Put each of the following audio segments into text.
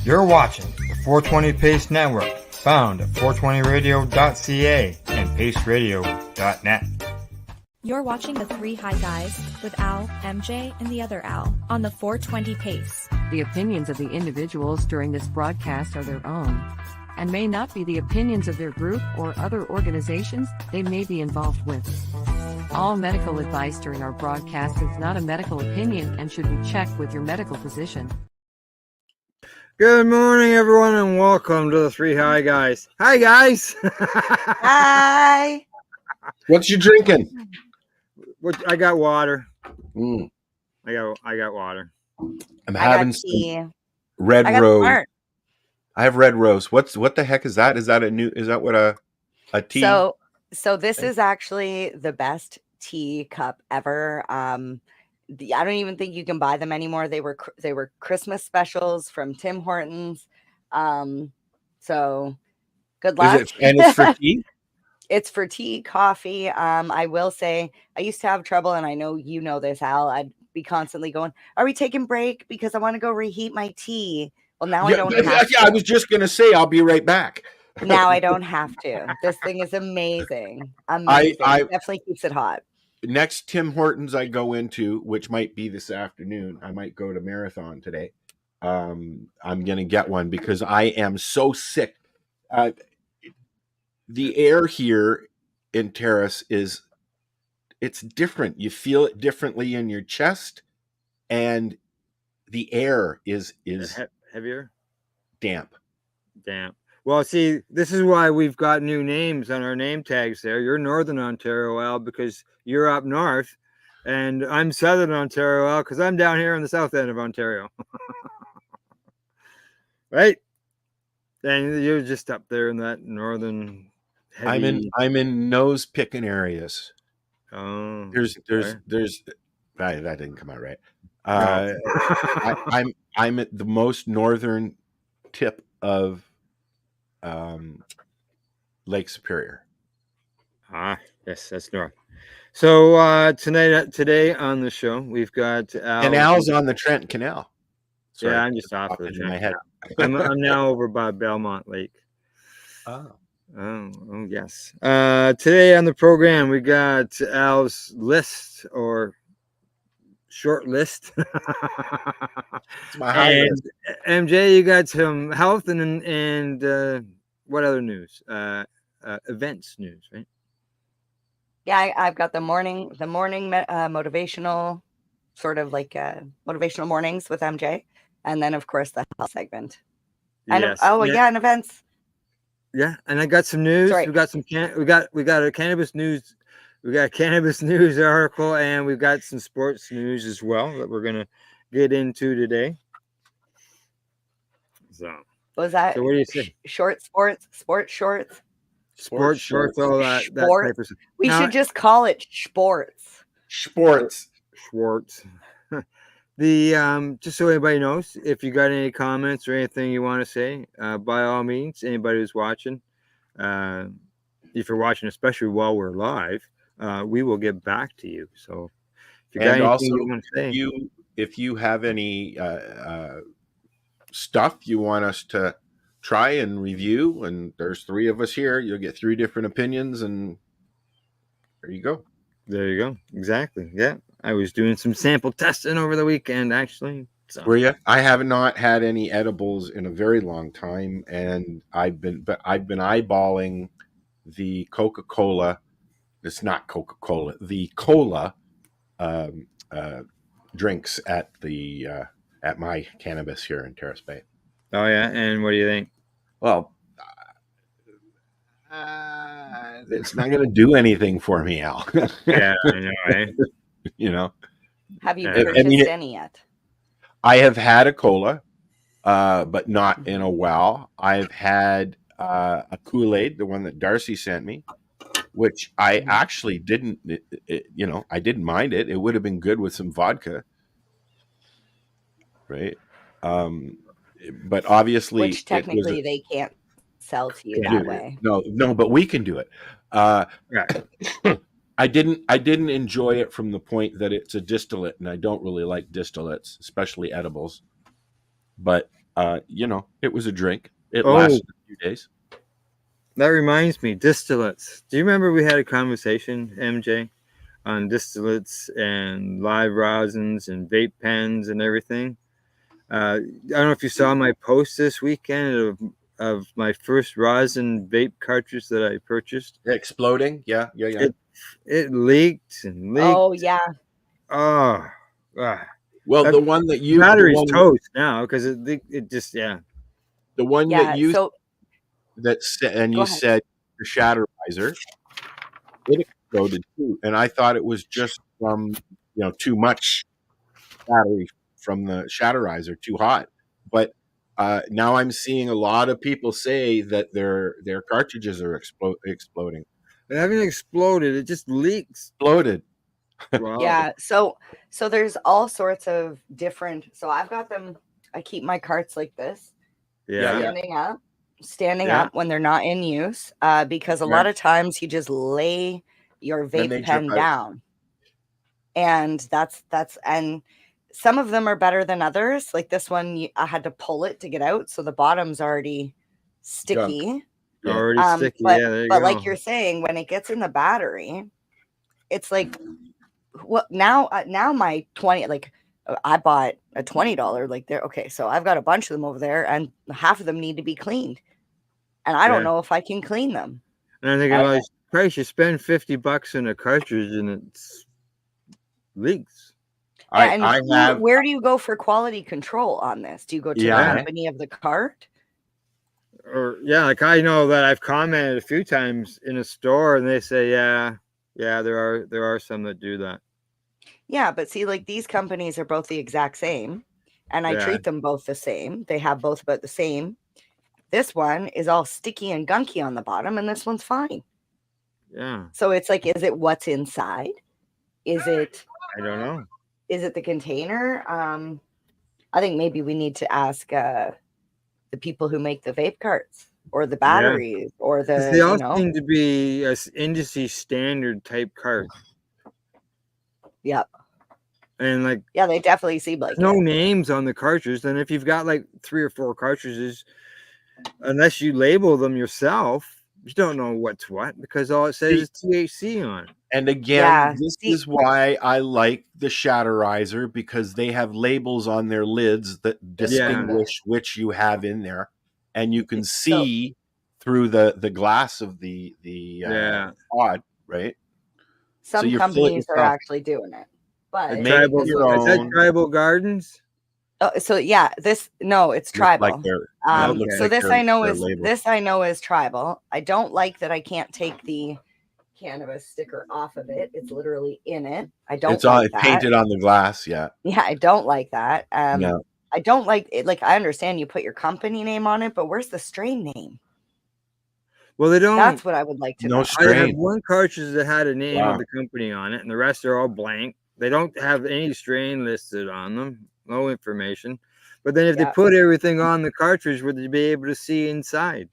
You're watching the 420 Pace Network, found at 420radio.ca and paceradio.net. You're watching the Three High Guys with Al, MJ, and the other Al on the 420 Pace. The opinions of the individuals during this broadcast are their own and may not be the opinions of their group or other organizations they may be involved with. All medical advice during our broadcast is not a medical opinion and should be checked with your medical physician. Good morning, everyone, and welcome to the Three High Guys. Hi, guys. Hi. What you drinking? I got water. Mm. I got water. I'm having tea. some red I got rose. smart. I have red rose. What the heck is that? Is that what a tea? So this is actually the best tea cup ever. I don't even think you can buy them anymore. They were Christmas specials from Tim Hortons. So good luck. And it's for tea? It's for tea, coffee. I will say I used to have trouble, and I know you know this, Al. I'd be constantly going, "Are we taking break? Because I want to go reheat my tea." Well, now I don't have to. I was just gonna say I'll be right back. Now I don't have to. This thing is amazing. Amazing. It definitely keeps it hot. Next Tim Hortons I go into, which might be this afternoon, I might go to Marathon today. I'm going to get one because I am so sick. The air here in Terrace it's different. You feel it differently in your chest, and the air is Heavier? damp. Well, see, this is why we've got new names on our name tags there. You're Northern Ontario, Al, because you're up north, and I'm Southern Ontario, Al, because I'm down here on the south end of Ontario. Right? And you're just up there in that northern heavy... I'm in nose picking areas. Oh, There's that didn't come out right. No. I'm at the most northern tip of Lake Superior. Yes, that's north. So today on the show we've got Al. And Al's on the Trenton Canal. Sorry, yeah, I'm just off the in my head. I'm now over by Belmont Lake. Oh yes. Today on the program we got Al's list or short list. It's my high list. MJ, you got some health and what other news? Events news, right? Yeah, I've got the morning motivational, sort of like motivational mornings with MJ, and then of course the health segment. And Yes. and events. Yeah, and I got some news. Sorry. We got some we got a cannabis news. We got a cannabis news article, and we've got some sports news as well that we're gonna get into today. So What was that? So what do you say? Short sports, sports shorts. Sports shorts, all that Sport. type of stuff. We Now, should just call it sports. Sports. Schwartz. The just so anybody knows, if you got any comments or anything you want to say, by all means, anybody who's watching, if you're watching, especially while we're live, we will get back to you. So if you got anything also, you want to say, if you have any stuff you want us to try and review, and there's 3 of us here, you'll get 3 different opinions, and there you go. there you go. Exactly. Yeah. I was doing some sample testing over the weekend, actually. So. Were you? I have not had any edibles in a very long time, and I've been eyeballing the Coca-Cola. It's not Coca-Cola. The cola drinks at my cannabis here in Terrace Bay. Oh yeah, and what do you think? Well, it's not going to do anything for me, Al. Yeah, I know, right? You know. Have you Yeah. purchased any yet? I have had a cola, but not in a while. I've had a Kool-Aid, the one that Darcy sent me, which I actually didn't, I didn't mind it. It would have been good with some vodka, right? But obviously, Which technically they can't sell to you that way. No, but we can do it. Yeah. I didn't enjoy it from the point that it's a distillate, and I don't really like distillates, especially edibles. but it was a drink. It Oh. lasted a few days. That reminds me, distillates. Do you remember we had a conversation, MJ, on distillates and live rosins and vape pens and everything? I don't know if you saw my post this weekend of my first rosin vape cartridge that I purchased. Exploding, yeah. It leaked and leaked. Oh yeah. Oh, Well, That- the one that you battery's the one, toast now because it just the one Yeah. that you So and Go you ahead. said the Shatterizer, it exploded too, and I thought it was just from too much battery from the Shatterizer, too hot. But now I'm seeing a lot of people say that their cartridges are exploding. it haven't exploded. It just leaks. Exploded. Wow. yeah, so there's all sorts of different. So I've got them. I keep my carts like this, Yeah. standing Yeah. up when they're not in use, because a Yeah. lot of times you just lay your Then they vape pen drip out. down, and that's and some of them are better than others. Like this one, I had to pull it to get out, so the bottom's already sticky. Yeah. Already sticky. But, Yeah, there you but go. like you're saying, when it gets in the battery, it's like, what now? Now my 20, like I bought a $20, like there. Okay, so I've got a bunch of them over there, and half of them need to be cleaned, and I don't Yeah. know if I can clean them. And I'm thinking, well, Christ, you spend $50 in a cartridge and it leaks. And I have where do you go for quality control on this? Do you go to Yeah. the company of the cart? Or yeah, like I know that I've commented a few times in a store and they say, yeah, there are some that do that. Yeah, but see, like these companies are both the exact same, and I Yeah. treat them both the same. They have both about the same. This one is all sticky and gunky on the bottom, and this one's fine. Yeah. So it's like, is it what's inside? Is it I don't know. the container? I think maybe we need to ask the people who make the vape carts or the batteries or 'Cause the they all seem to be a industry standard type cart. Yep. And like Yeah, they definitely seem like no it. names on the cartridges. And if you've got like 3 or 4 cartridges, unless you label them yourself, you don't know what's what because all it says is THC on it. And again, Yeah, this see- is why I like the Shatterizer, because they have labels on their lids that distinguish which you have in there, and you can see through the glass of the pod, right? Some you fill it companies are yourself. actually doing it, but Make Tribal, your is that own. Tribal Gardens? so yeah, it's Look tribal. like they're- Okay. looks So like this they're- I know they're is labeled. tribal. I don't like that I can't take the cannabis sticker off of it. It's literally in it. I don't It's all like that. painted on the glass. Yeah. Yeah, I don't like that. No. I don't like it. Like, I understand you put your company name on it, but where's the strain name? Well, they don't. That's what I would like to No know. I have strain. one cartridge that had a name Wow. of the company on it, and the rest are all blank. They don't have any strain listed on them, no information. But then if they Yeah. put everything on the cartridge, would they be able to see inside?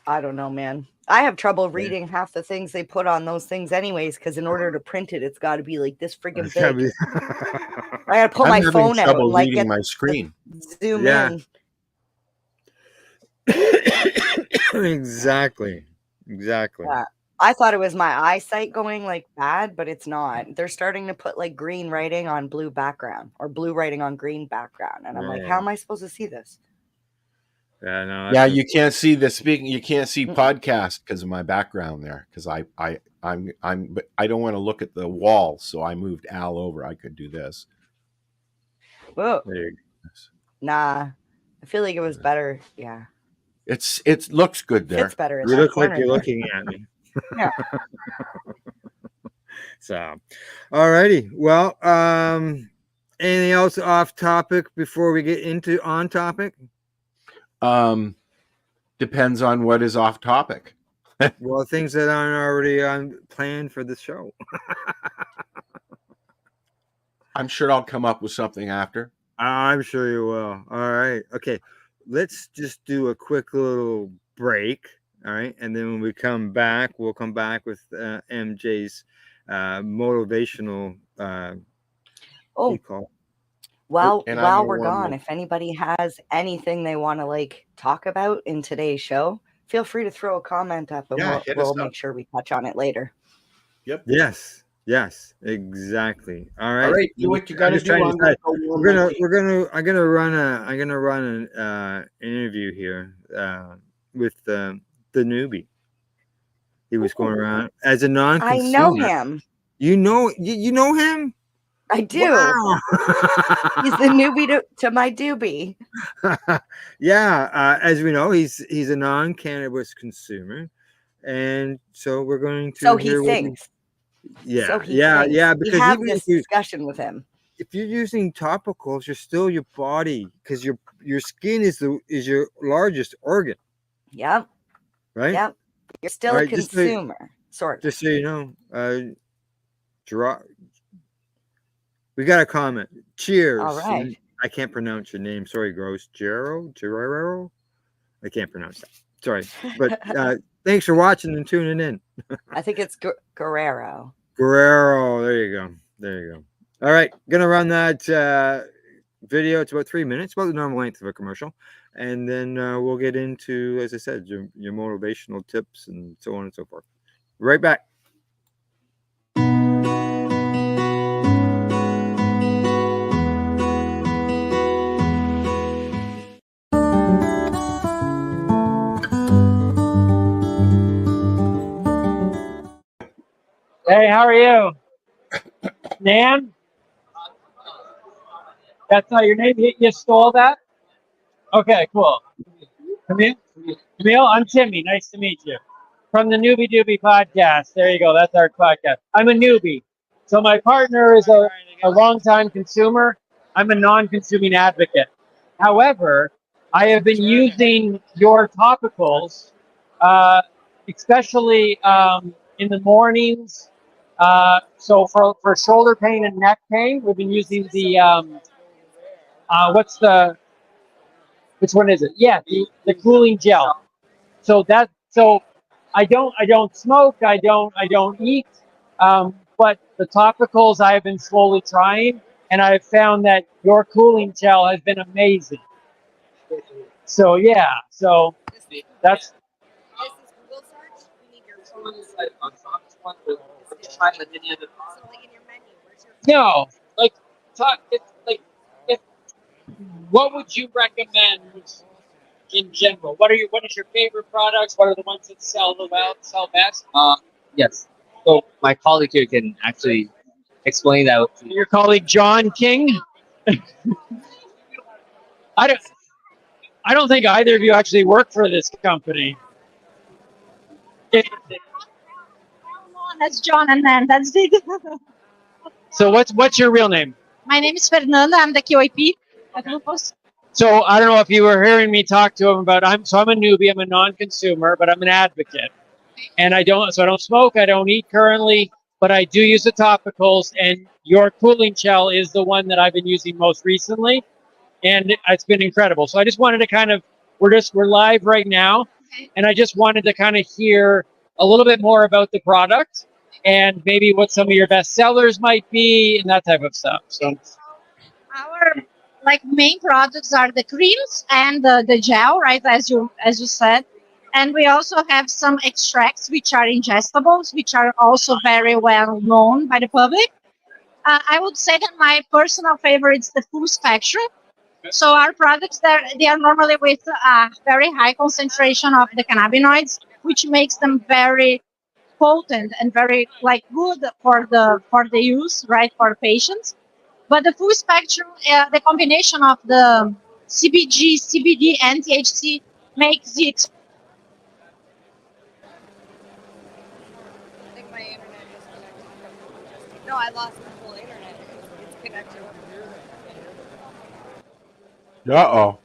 I don't know, man. I have trouble reading half the things they put on those things, anyways, because in order to print it, it's got to be like this friggin' It's gotta big. be- I got to pull I'm my having phone out trouble and like reading get my screen. zoom Yeah. in. Exactly. Yeah. I thought it was my eyesight going like bad, but it's not. They're starting to put like green writing on blue background or blue writing on green background, and I'm like, Yeah. how am I supposed to see this? Yeah, no. Yeah, that's- you can't see the speaking. You can't see Mm-mm. podcast because of my background there. Because but I don't want to look at the wall, so I moved Al over. I could do this. Whoa, there you go. nah. I feel like it was better. Yeah, It looks good there. fits better. In You that look like corner you're there. looking at me. Yeah. So, alrighty. Well, anything else off topic before we get into on topic? Depends on what is off topic. Well, things that aren't already on planned for the show. I'm sure I'll come up with something after. I'm sure you will. All right. Okay. Let's just do a quick little break. All right. And then when we come back, we'll come back with MJ's motivational what do Oh, you call it? While And I'm gonna we're warm gone, them. if anybody has anything they want to like talk about in today's show, feel free to throw a comment up and Yeah, hit us we'll up. make sure we touch on it later. Yep. Yes, exactly. All right. All right, do what you I'm got to just do. trying to I'm going decide. to go warm my tea. I'm gonna run an interview here with the newbie. He was going around as a I non-consumer. know him. You know him? I do. Wow. He's the newbie to my doobie. Yeah, as we know, he's a non-cannabis consumer, and so we're going to So he hear what sings. yeah, So he yeah, thinks. yeah. We Because have even this discussion with him. if you're using topicals, you're still your body, because your skin is your largest organ, Yep. right? Yep. You're still All a right, consumer. Sort of. just so you know, we got a comment. Cheers. All right. I can't pronounce your name. Sorry, Gross. Gerero? I can't pronounce that. Sorry. But thanks for watching and tuning in. I think it's Guerrero. Guerrero. There you go. All right. Gonna run that video. It's about 3 minutes, about the normal length of a commercial. And then we'll get into, as I said, your motivational tips and so on and so forth. Right back. Hey, how are you? Nan? That's not your name? You stole that? Okay, cool. Camille, I'm Timmy. Nice to meet you. From the Newbie Doobie podcast. There you go. That's our podcast. I'm a newbie. So my partner is a longtime consumer. I'm a non-consuming advocate. However, I have been using your topicals, especially in the mornings. So for shoulder pain and neck pain, we've been using the which one is it? Yeah, the cooling gel. So I don't smoke, I don't eat, but the topicals I have been slowly trying, and I've found that your cooling gel has been amazing. So yeah, so that's. No, like talk. It's like if. What would you recommend in general? What is your favorite products? What are the ones that sell best? Yes. So my colleague here can actually explain that. Your colleague John King. I don't think either of you actually work for this company. That's John, and then that's Dig. So what's your real name? My name is Fernanda. I'm the QIP at Lupus. So I don't know if you were hearing me talk to him about I'm a newbie, I'm a non-consumer, but I'm an advocate. And I don't smoke, I don't eat currently, but I do use the topicals, and your cooling gel is the one that I've been using most recently, and it's been incredible. So I just wanted to kind of we're live right now, and I just wanted to kind of hear a little bit more about the product and maybe what some of your best sellers might be and that type of stuff. So Our main products are the creams and the gel, right? As you said, and we also have some extracts which are ingestibles, which are also very well known by the public. I would say that my personal favorite is the full spectrum. So our products they are normally with a very high concentration of the cannabinoids, which makes them very potent and very good for the use, right, for patients. But the full spectrum, the combination of the CBG, CBD, and THC makes it. I think my internet is connected. No, I lost the whole internet. It's connected. Uh-oh.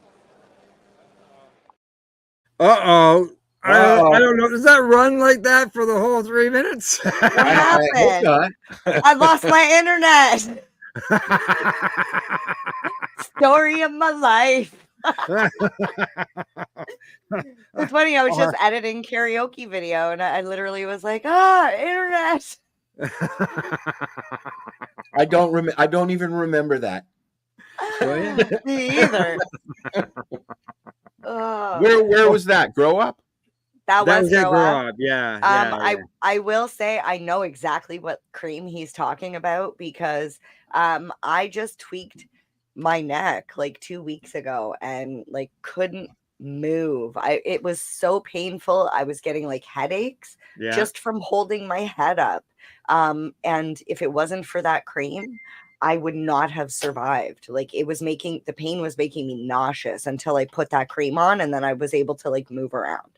I don't know. Does that run like that for the whole 3 minutes? What happened? I lost my internet. Story of my life. It's funny. I was just editing karaoke video, and I literally was like, internet. I don't even remember that. Oh, yeah. Me either. Ugh. Where was that? Grow Up? That That was was at grow Grow up. Up. Yeah. I will say I know exactly what cream he's talking about because I just tweaked my neck like 2 weeks ago and like couldn't move. It was so painful. I was getting like headaches Yeah. just from holding my head up. And if it wasn't for that cream, I would not have survived. Like the pain was making me nauseous until I put that cream on, and then I was able to like move around.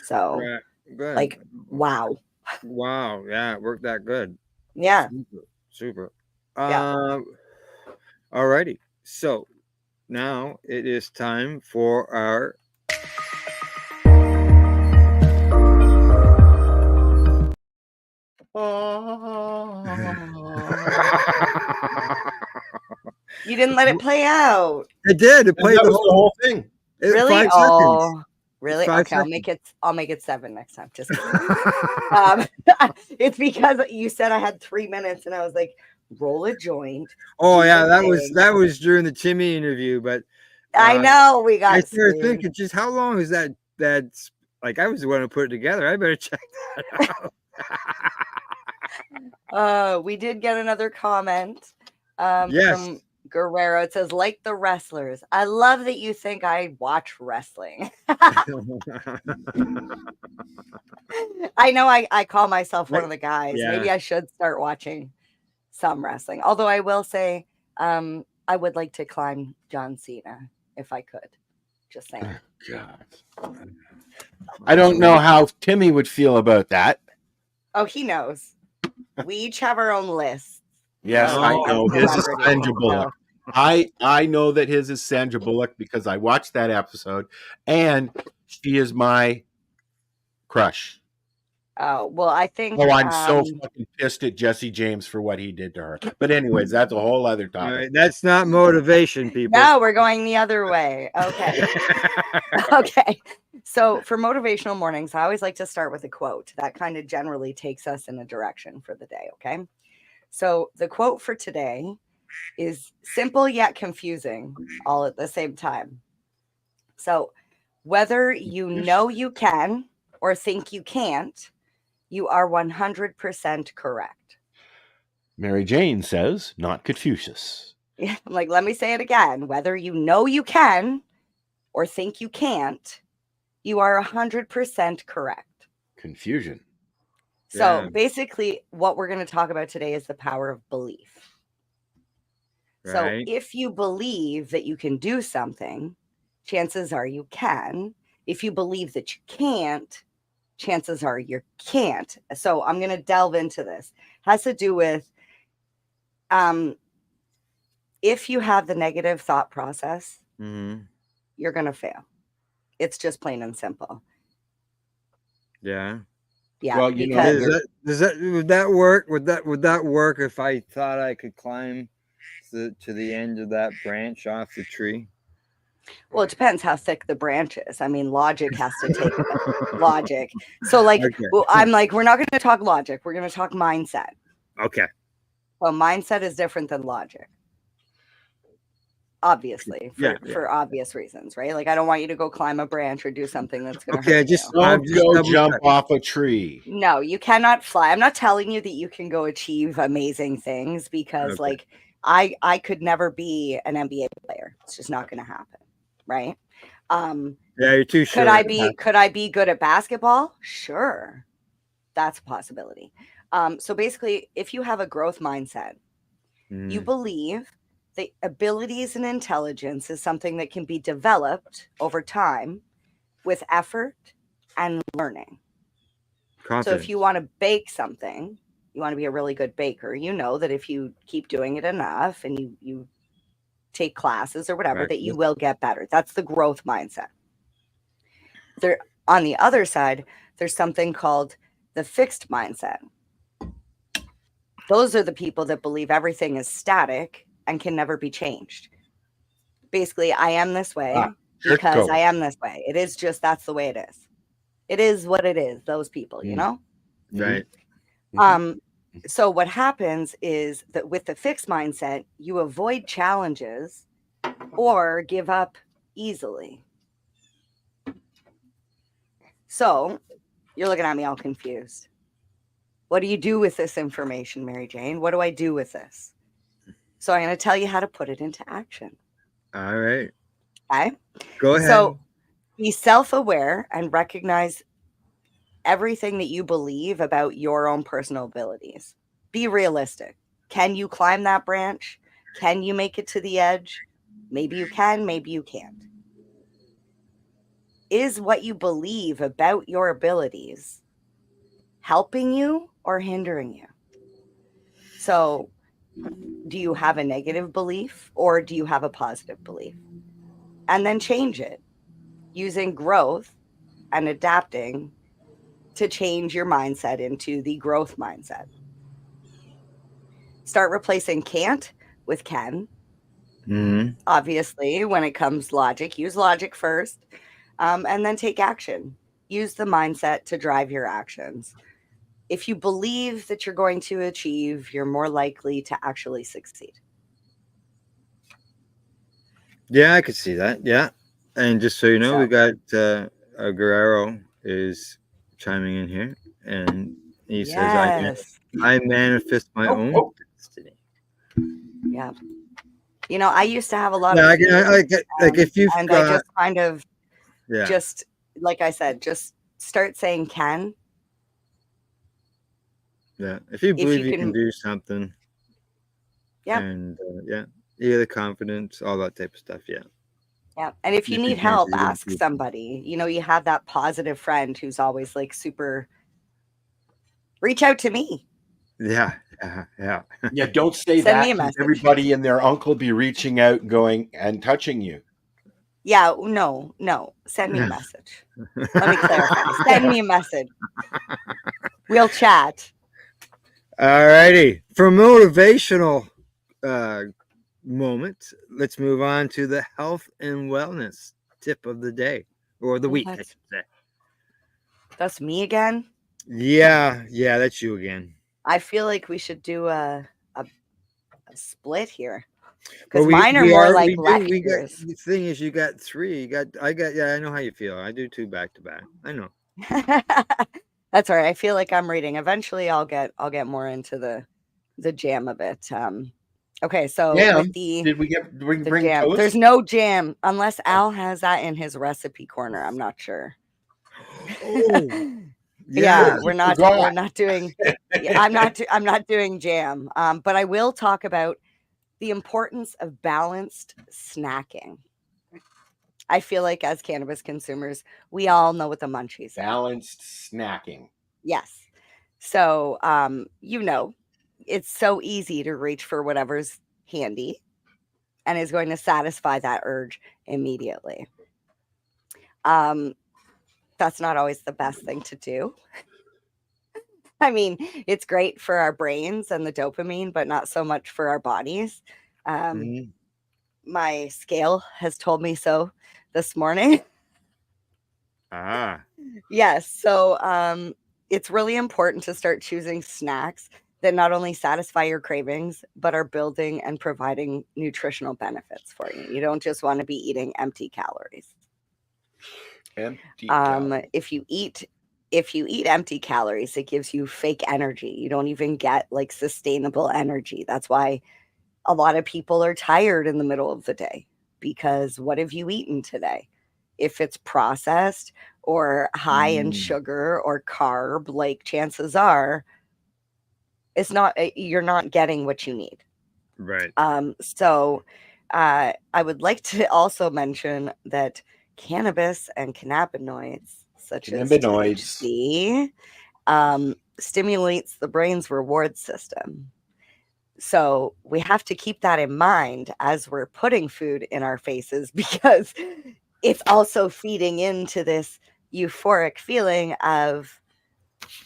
So Right. Good. like, wow. Wow. Yeah, it worked that good. Yeah. Super. Yeah. Alrighty. So now it is time for our You didn't let it play out. It did. It played That the was the whole whole thing. Really? 5 seconds. Oh, really? 5 Okay, seconds. I'll make it 7 next time. Just kidding. It's because you said I had 3 minutes, and I was like, roll a joint. Oh do yeah, the that thing. was during the Timmy interview, but I know we got I started screwed. thinking, just how long is that? That's like I was the one who put it together. I better check that out. We did get another comment Yes. from Guerrero. It says, like the wrestlers. I love that you think I watch wrestling. I know I call myself one of the guys. Yeah. Maybe I should start watching some wrestling. Although I will say, I would like to climb John Cena if I could. Just saying. God. I don't know how Timmy would feel about that. Oh, he knows. We each have our own lists. Yes, I know. His is Celebrity, Sandra so- Bullock. I know that his is Sandra Bullock because I watched that episode, and she is my crush. Oh, well, I think. Oh, I'm so fucking pissed at Jesse James for what he did to her. But anyways, that's a whole other All topic. right, that's not motivation, people. No, we're going the other way. Okay. Okay. So for motivational mornings, I always like to start with a quote that kind of generally takes us in a direction for the day. Okay. So the quote for today is simple yet confusing all at the same time. So whether you know you can or think you can't, you are 100% correct. Mary Jane says, not Confucius. Yeah, I'm like, let me say it again. Whether you know you can or think you can't, you are 100% correct. Confusion. So Yeah. basically, what we're going to talk about today is the power of belief. So Right. if you believe that you can do something, chances are you can. If you believe that you can't, chances are you can't. So I'm going to delve into this. It has to do with if you have the negative thought process, Mm-hmm. you're going to fail. It's just plain and simple. Yeah. Yeah. Well, you know, because Would that work? Would that work if I thought I could climb to the end of that branch off the tree? well, it depends how thick the branch is. I mean, logic has to take logic. So like, Okay. well, I'm like, we're not going to talk logic. We're going to talk mindset. Okay. Well, mindset is different than logic. Obviously, Yeah. for obvious reasons, right? Like, I don't want you to go climb a branch or do something that's going to Okay. hurt Just you. I'm don't just go double jump checking. off a tree. No, you cannot fly. I'm not telling you that you can go achieve amazing things because, Okay. like, I could never be an NBA player. It's just not going to happen, right? Yeah, you're too sure. Could I be good at basketball? Sure. That's a possibility. So basically, if you have a growth mindset, you believe that abilities and intelligence is something that can be developed over time with effort and learning. So if you want to bake something, you want to be a really good baker, you know that if you keep doing it enough and you take classes or whatever, Right. that you will get better. That's the growth mindset. There, on the other side, there's something called the fixed mindset. Those are the people that believe everything is static and can never be changed. Basically, I am this way because code. I am this way. It is just, that's the way it is. It is what it is, those people, you know? Right. So what happens is that with the fixed mindset, you avoid challenges or give up easily. So you're looking at me all confused. What do you do with this information, Mary Jane? What do I do with this? So I'm going to tell you how to put it into action. All right. Okay. Go ahead. So be self-aware and recognize everything that you believe about your own personal abilities. Be realistic. Can you climb that branch? Can you make it to the edge? Maybe you can, maybe you can't. Is what you believe about your abilities helping you or hindering you? So, do you have a negative belief or do you have a positive belief? And then change it using growth and adapting to change your mindset into the growth mindset. Start replacing can't with can. Mm-hmm. Obviously, when it comes logic, use logic first, and then take action. Use the mindset to drive your actions. If you believe that you're going to achieve, you're more likely to actually succeed. Yeah, I could see that. Yeah. And just so you know, So- we got Guerrero is chiming in here, and he says, Yes. I manifest my own destiny. Yeah. You know, I used to have a lot Yeah, of I get, like if you've and got, I just kind of yeah, just like I said, just start saying can. yeah. If you believe you you can can- do something, Yeah. and yeah, you get the confidence, all that type of stuff. Yeah. Yeah. And if you You need can help, answer, you can ask do- somebody. You know, you have that positive friend who's always like super. Reach out to me. Yeah. Yeah. Yeah, don't say Send that. me a 'cause message. Everybody and their uncle be reaching out, going and touching you. Yeah, no. Send me a message. Let me clarify. Send me a message. We'll chat. All righty. For motivational moment, let's move on to the health and wellness tip of the day or the week, I What? should say. That's me again. Yeah, that's you again. I feel like we should do a split here Well, because mine are more like we got, lectures. the thing is, you got three. I got. Yeah, I know how you feel. I do two back to back. I know. That's all right. I feel like I'm reading. Eventually, I'll get more into the jam of it. Okay, so with the Did we bring jam, toast? there's no jam unless Al has that in his recipe corner. I'm not sure. Oh, Yeah, you we're not forgot. doing. Yeah, I'm not doing jam. But I will talk about the importance of balanced snacking. I feel like as cannabis consumers, we all know what the munchies are. Balanced snacking. Yes. So, you know, it's so easy to reach for whatever's handy and is going to satisfy that urge immediately. That's not always the best thing to do. I mean, it's great for our brains and the dopamine, but not so much for our bodies. Mhm. My scale has told me so this morning. Ah, Yes. So it's really important to start choosing snacks that not only satisfy your cravings, but are building and providing nutritional benefits for you. You don't just want to be eating empty calories. Empty calories. If you eat empty calories, it gives you fake energy. You don't even get like sustainable energy. That's why a lot of people are tired in the middle of the day, because what have you eaten today? If it's processed or high in sugar or carb, like chances are it's not, you're not getting what you need. right. So I would like to also mention that cannabis and cannabinoids, such as THC, stimulates the brain's reward system. So we have to keep that in mind as we're putting food in our faces, because it's also feeding into this euphoric feeling of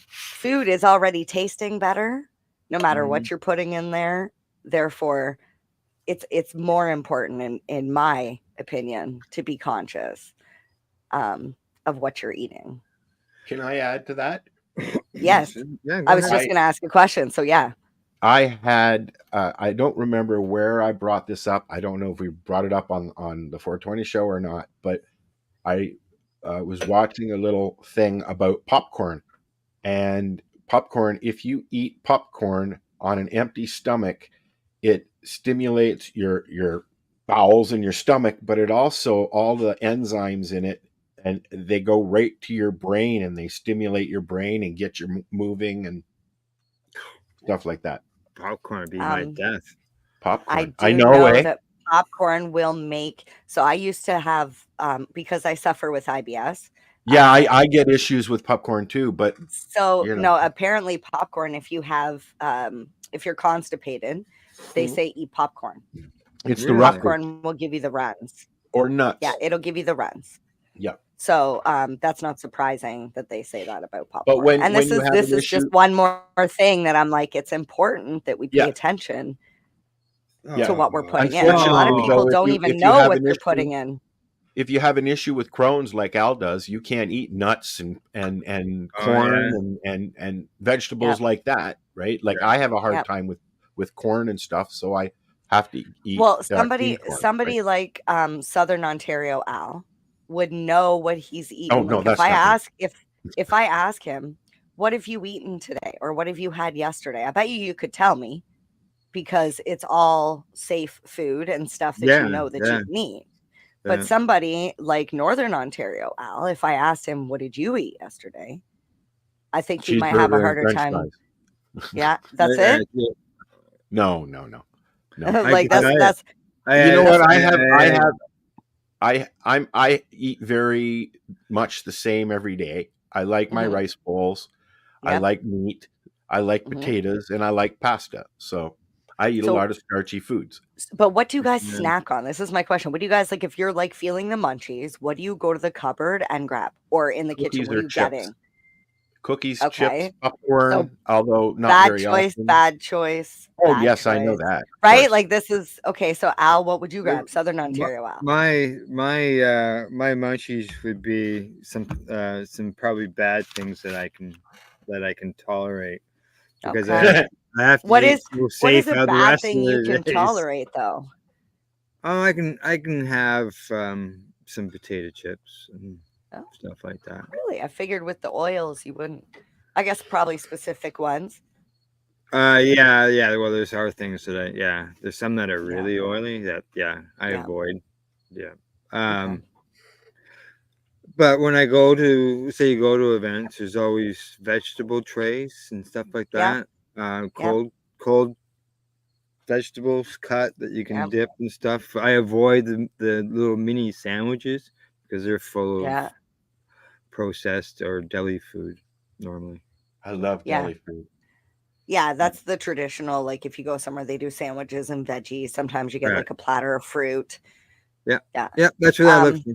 food is already tasting better, no matter what you're putting in there. Therefore, it's more important, in my opinion, to be conscious of what you're eating. Can I add to that? Yes. Yeah, go I was ahead. just going to ask a question. So yeah. I had I don't remember where I brought this up. I don't know if we brought it up on the 420 show or not, but I was watching a little thing about popcorn. And popcorn, if you eat popcorn on an empty stomach, it stimulates your bowels and your stomach, but it also, all the enzymes in it, and they go right to your brain and they stimulate your brain and get you moving and stuff like that. Popcorn would be my death. Popcorn. I do know, know eh? that popcorn will make. So I used to have, because I suffer with IBS. Yeah, I get issues with popcorn too, but So you know. no, apparently popcorn, if you have, if you're constipated, they say eat popcorn. It's the Really? rough Popcorn will give you the runs. or nuts. Yeah, it'll give you the runs. Yeah. So that's not surprising that they say that about popcorn. when- and when this you is have this an is just issue- one more thing that I'm like, it's important that we pay Yeah. attention Yeah. to what we're putting in. A lot of Unfortunately, people though, if don't you- even if you know have what an they're issue- putting in. If you have an issue with Crohn's like Al does, you can't eat nuts and Oh, corn and vegetables like that, right? Like Yeah. I have a hard Yep. time with corn and stuff, so I have to eat. Well, clean corn, somebody right? like Southern Ontario Al would know what he's eating. Oh, no, Like, that's if I not me. ask if I ask him, what have you eaten today or what have you had yesterday? I bet you could tell me because it's all safe food and stuff that Yeah, you know that yeah. you can eat. But Yeah. somebody like Northern Ontario Al, if I asked him, what did you eat yesterday? I think he might have a Cheeseburger and harder French time. fries. Yeah, that's Yeah, it. yeah. No. Like I- that's You know what? I I eat very much the same every day. I like my Mhm. rice bowls. I Yep. like meat. I like Mhm. potatoes, and I like pasta. So I eat a So- lot of starchy foods. But what do you guys Yeah. snack on? This is my question. What do you guys like if you're like feeling the munchies? What do you go to the cupboard and grab, or in the kitchen? Cookies What are or you chips. getting? Cookies, Okay. chips, popcorn, although not Bad very choice. often. Bad choice. Oh bad yes, I know choice. that. of Right? course. Like this is okay. So Al, what would you Well, grab? Southern Ontario Al. my munchies would be some probably bad things that I can tolerate because Okay. I have to What eat is so what safe is a how the bad rest thing of you the can days. tolerate though? Oh, I can have some potato chips and Oh. stuff like that. Really? I figured with the oils you wouldn't. I guess probably specific ones. Yeah. Well, there's other things that there's some that are Yeah. really oily that I Yeah. avoid. Yeah. Okay. But when I go to events, there's always vegetable trays and stuff like Yeah. that. Cold vegetables cut that you can Yep. dip and stuff. I avoid the little mini sandwiches because they're full of Yeah. processed or deli food normally. I love Yeah. deli food. Yeah, that's the traditional. Like if you go somewhere, they do sandwiches and veggies. Sometimes you get Right. like a platter of fruit. Yeah. Yeah. Yeah, that's what I look for.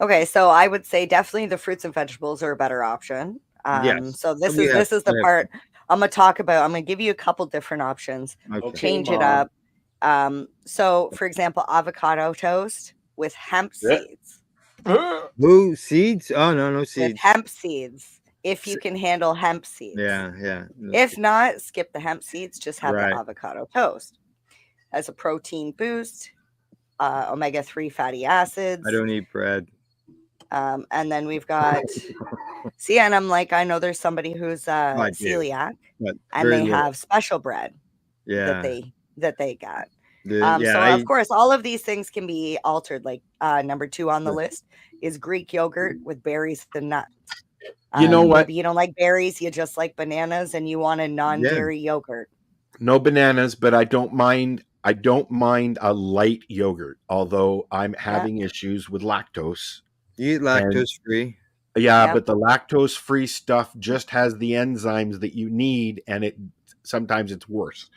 Okay, so I would say definitely the fruits and vegetables are a better option. Yes. So this We is have- this is the we have- part I'm gonna talk about. I'm gonna give you a couple different options. Okay. Change it Mom. up. So for example, avocado toast with hemp Yeah. seeds. Who seeds? Oh no With seeds. hemp seeds, if you can handle hemp seeds. Yeah. If not, skip the hemp seeds. Just have Right. the avocado toast as a protein boost, omega-3 fatty acids. I don't eat bread. And then we've got, see, and I'm like, I know there's somebody who's I do, celiac, But and very they little. have special bread yeah. that they got. Yeah, So I- of course, all of these things can be altered. Like number 2 on the list is Greek yogurt with berries and nuts. You know what? Maybe you don't like berries, you just like bananas, and you want a non-dairy yogurt. No bananas, but I don't mind. I don't mind a light yogurt, although I'm having issues with lactose. You eat lactose free. Yeah, Yep. but the lactose-free stuff just has the enzymes that you need, and sometimes it's worse.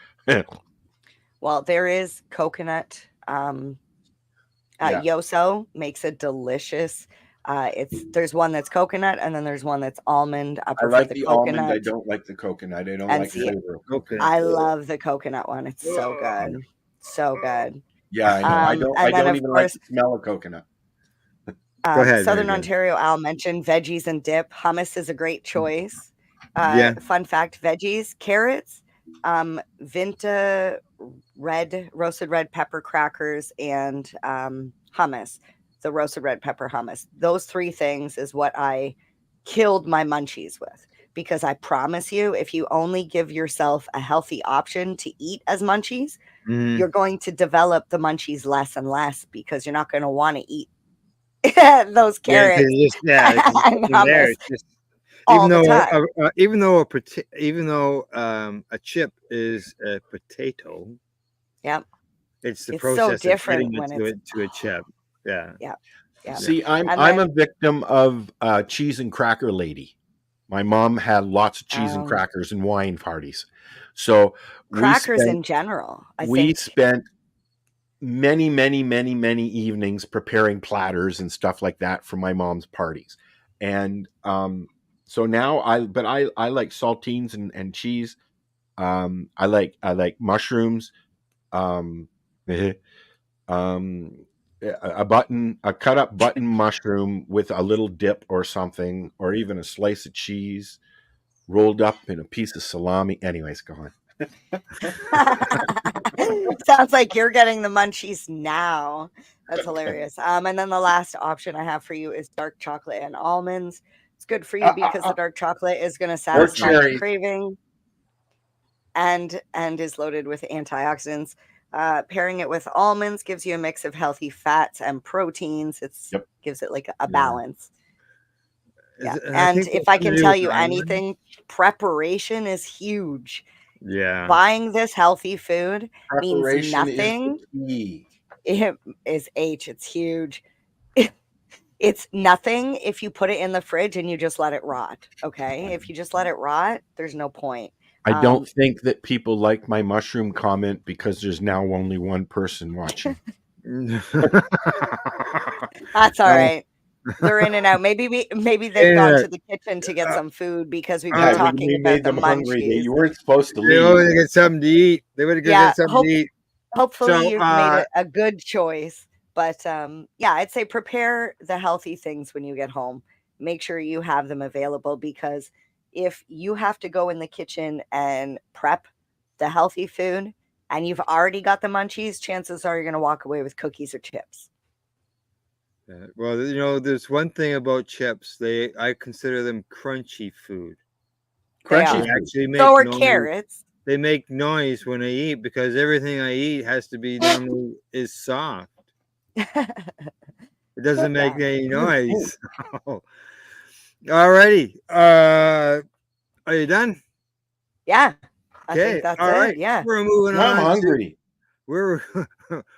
Well, there is coconut. Yeah. Yoso makes a delicious. There's one that's coconut, and then there's one that's almond. I I prefer like the the coconut. almond. I don't like the coconut. I don't And like see, flavor of Okay. coconut. I love the coconut one. It's so good, so good. Yeah, I know. I and don't. I then don't of even like course, the smell of coconut. Go ahead, Southern Mary Jo. Ontario Al mentioned veggies and dip. Hummus is a great choice. Yeah. Fun fact: veggies, carrots, Vinta roasted red pepper crackers and hummus, the roasted red pepper hummus. Those 3 things is what I killed my munchies with, because I promise you, if you only give yourself a healthy option to eat as munchies, Mhm. you're going to develop the munchies less and less, because you're not going to want to eat those Yeah, 'cause carrots it's just yeah, it's just and in there. hummus It's just all even the though time. even though a chip is a potato, Yep. it's the It's so process of different getting it when it's to a chip. Yeah. Yep. Yep. See, I'm And I'm a then victim of cheese and cracker lady. My mom had lots of cheese and crackers and wine parties, so crackers in general, I we think. spent many evenings preparing platters and stuff like that for my mom's parties, and so now I like saltines and cheese. I like mushrooms. Um, a cut up button mushroom with a little dip or something, or even a slice of cheese rolled up in a piece of salami. Anyways, go on. Sounds like you're getting the munchies now. That's hilarious. And then the last option I have for you is dark chocolate and almonds. It's good for you because the dark chocolate is going to satisfy your cherry. craving and is loaded with antioxidants. Pairing it with almonds gives you a mix of healthy fats and proteins. It's gives it like a balance. Yeah. And if I can tell you anything, preparation is huge. Yeah. Buying this healthy food means Preparation is nothing. the key. It is it's huge. It's nothing if you put it in the fridge and you just let it rot. Okay. If you just let it rot, there's no point. I don't think that people like my mushroom comment because there's now only one person watching. That's all right. They're in and out. Maybe they've gone to the kitchen to get some food because we've been talking about the munchies. You weren't supposed to They leave. would get something to eat. They would have got something to eat. Hopefully you've made a good choice. But yeah, I'd say prepare the healthy things when you get home. Make sure you have them available, because if you have to go in the kitchen and prep the healthy food and you've already got the munchies, chances are you're going to walk away with cookies or chips. Well, you know, there's one thing about chips. I consider them crunchy food. Crunchy They actually make so are noise. carrots. They make noise when I eat, because everything I eat has to be normally is soft. It doesn't make any noise. Alrighty. Are you done? Yeah. I Okay. think that's All it. right. Yeah. We're moving on. I'm hungry. We're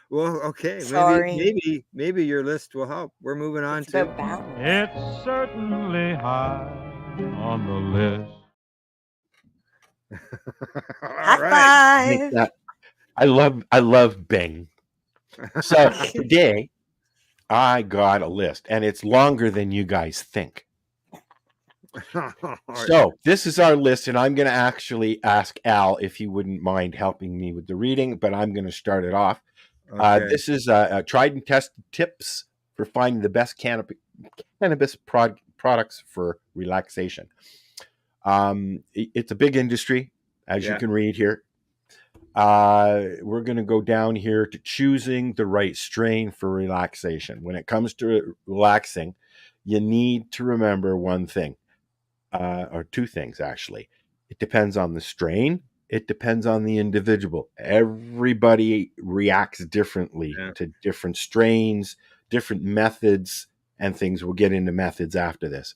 well, okay. Sorry. Maybe your list will help. We're moving on It's to about balance. It's certainly high on the list. all right. Five. I love Bing. So today I got a list, and it's longer than you guys think. So this is our list, and I'm going to actually ask Al if he wouldn't mind helping me with the reading, but I'm going to start it off. Okay. This is tried and tested tips for finding the best cannabis products for relaxation. It's a big industry, as you can read here. We're going to go down here to choosing the right strain for relaxation. When it comes to relaxing, you need to remember one thing, or two things, actually. It depends on the strain. It depends on the individual. Everybody reacts differently to different strains, different methods, and things. We'll get into methods after this.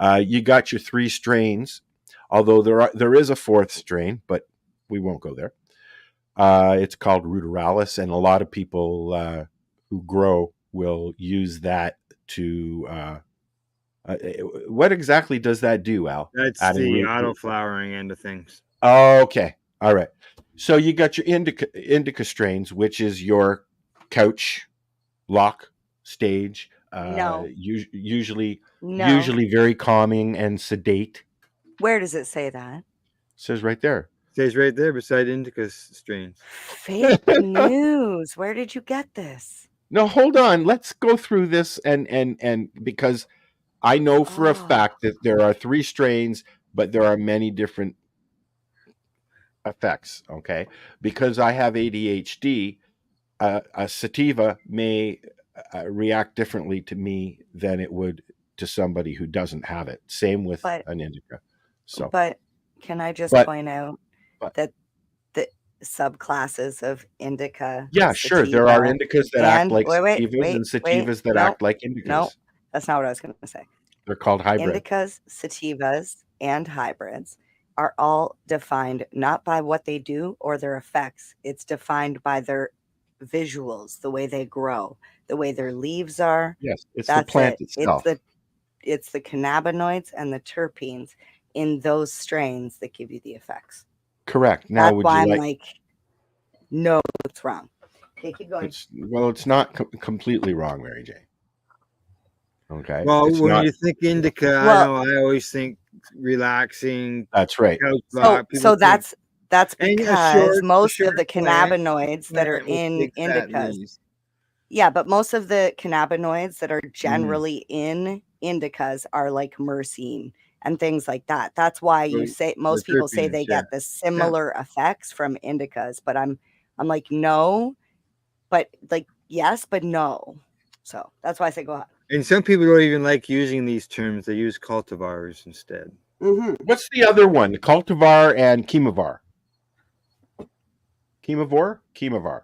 You got your 3 strains, although there is a 4th strain, but we won't go there. It's called Ruderalis, and a lot of people who grow will use that to. What exactly does that do, Al? That's the auto flowering end of things. Okay, all right. So you got your indica strains, which is your couch, lock, stage. Usually very calming and sedate. Where does it say that? It says right there. Stays right there beside indica strains. Fake news. Where did you get this? No, hold on. Let's go through this and because I know for a fact that there are 3 strains, but there are many different effects. Okay, because I have ADHD, a sativa may react differently to me than it would to somebody who doesn't have it. Same with But an indica. So, but can I just but point out but that the subclasses of indica, yeah, sure, there are sativa, indicas that act and like wait, sativas and sativas that no, act like no, indicas. that's not what I was going to say. They're called hybrid. Indicas, sativas, and hybrids are all defined not by what they do or their effects. It's defined by their visuals, the way they grow, the way their leaves are. Yes, it's the That's plant it. itself. It's the cannabinoids and the terpenes in those strains that give you the effects. Correct. Now, That's would why you I'm like? like, no, it's wrong. Okay, keep going. It's not completely wrong, Mary Jane. Okay, Well, it's when not. you think indica, I Well, know I always think relaxing, That's right. couch so block. People so think, that's and a because short, a most of short the plant, cannabinoids that are plant with in big fat indicas, leaves. yeah, but most of the cannabinoids that are Mm. generally in indicas are like myrcene and things like that. That's why you Right. say The most people say terpenes, they yeah. get the similar effects from indicas, but I'm like, no, but like yes, but no. So that's why I say go ahead. And some people don't even like using these terms. They use cultivars instead. What's the other one? Cultivar and chemovar. Chemovar.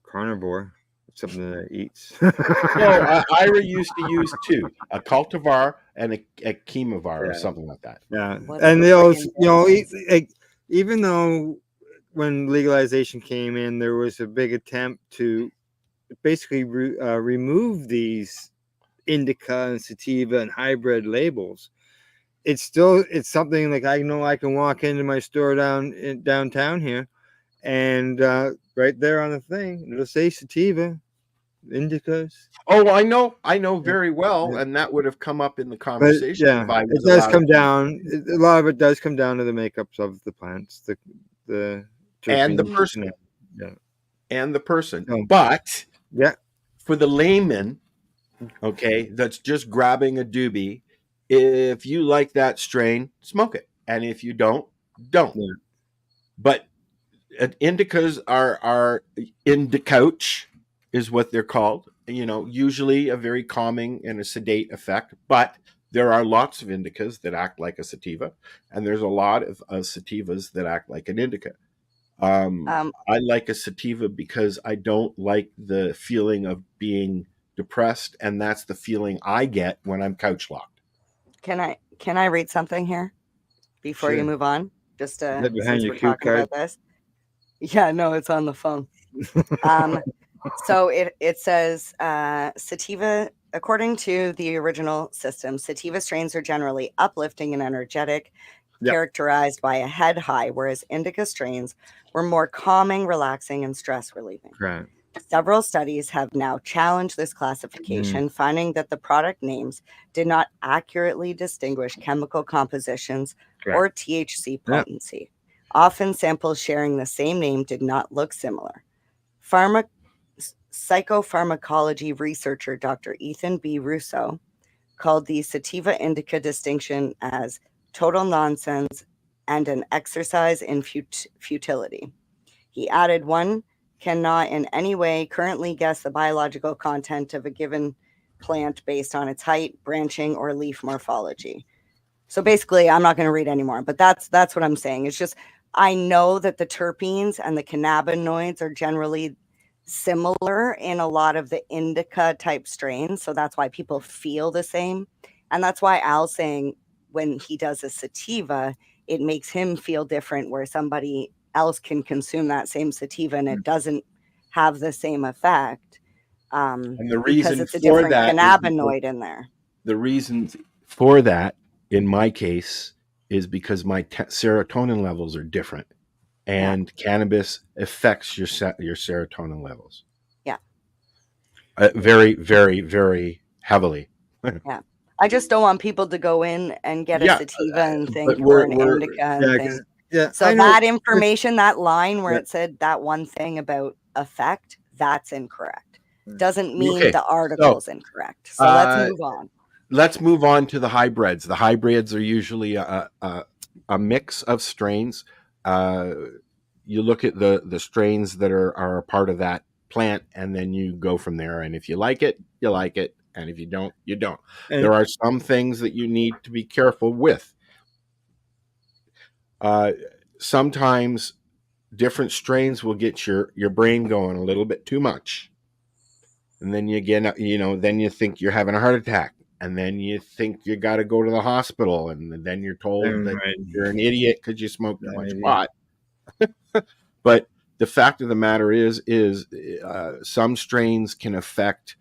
Carnivore, something that eats. No, Ira used to use two: a cultivar and a chemovar, or Yeah. something like that. Yeah, What and are they the also, friggin' like, even though when legalization came in, there was a big attempt to basically remove these indica and sativa and hybrid labels. It's something like, I know I can walk into my store downtown here, and right there on the thing it'll say sativa, indicas. Oh, I know very well, Yeah. and that would have come up in the But conversation yeah, if I it was does allowed come to. down. A lot of it does come down to the makeups of the plants, the And the terpenes, person. Yeah. And the person. Oh. But Yeah. for the layman, okay, that's just grabbing a doobie, if you like that strain, smoke it. And if you don't. Yeah. But indicas are indicouch is what they're called. Usually a very calming and a sedate effect. But there are lots of indicas that act like a sativa, and there's a lot of sativas that act like an indica. I like a sativa because I don't like the feeling of being depressed, and that's the feeling I get when I'm couch locked. Can I read something here before you Sure. move on? Just Is that behind since your we're cue talking card? about this. Yeah, no, it's on the phone. So it says sativa, according to the original system, sativa strains are generally uplifting and energetic, Yep. characterized by a head high, whereas indica strains were more calming, relaxing, and stress relieving. Right. Several studies have now challenged this classification, finding that the product names did not accurately distinguish chemical compositions or THC potency. Often samples sharing the same name did not look similar. Psychopharmacology researcher Dr. Ethan B. Russo called the sativa indica distinction as total nonsense and an exercise in futility. He added, one cannot in any way currently guess the biological content of a given plant based on its height, branching, or leaf morphology. So basically, I'm not going to read anymore, but that's what I'm saying. It's just, I know that the terpenes and the cannabinoids are generally similar in a lot of the indica type strains. So that's why people feel the same. And that's why Al's saying when he does a sativa, it makes him feel different, where somebody else can consume that same sativa and it doesn't have the same effect. And the Because reason it's a for different that cannabinoid in there. The reason for that, in my case, is because my serotonin levels are different, and cannabis affects your serotonin levels. Yeah. Very, very, very heavily. Yeah. I just don't want people to go in and get a sativa and think, or an indica and think. So that information, that line where it said that one thing about effect, that's incorrect. Doesn't mean the article's incorrect. So let's move on. Let's move on to the hybrids. The hybrids are usually a mix of strains. You look at the strains that are a part of that plant, and then you go from there. And if you like it, you like it, and if you don't, you don't. And- There are some things that you need to be careful with. Sometimes different strains will get your brain going a little bit too much, and then you get, then you think you're having a heart attack, and then you think you got to go to the hospital, and then you're told that Right. you're an idiot because you smoked too much Idiot. pot. But the fact of the matter is some strains can affect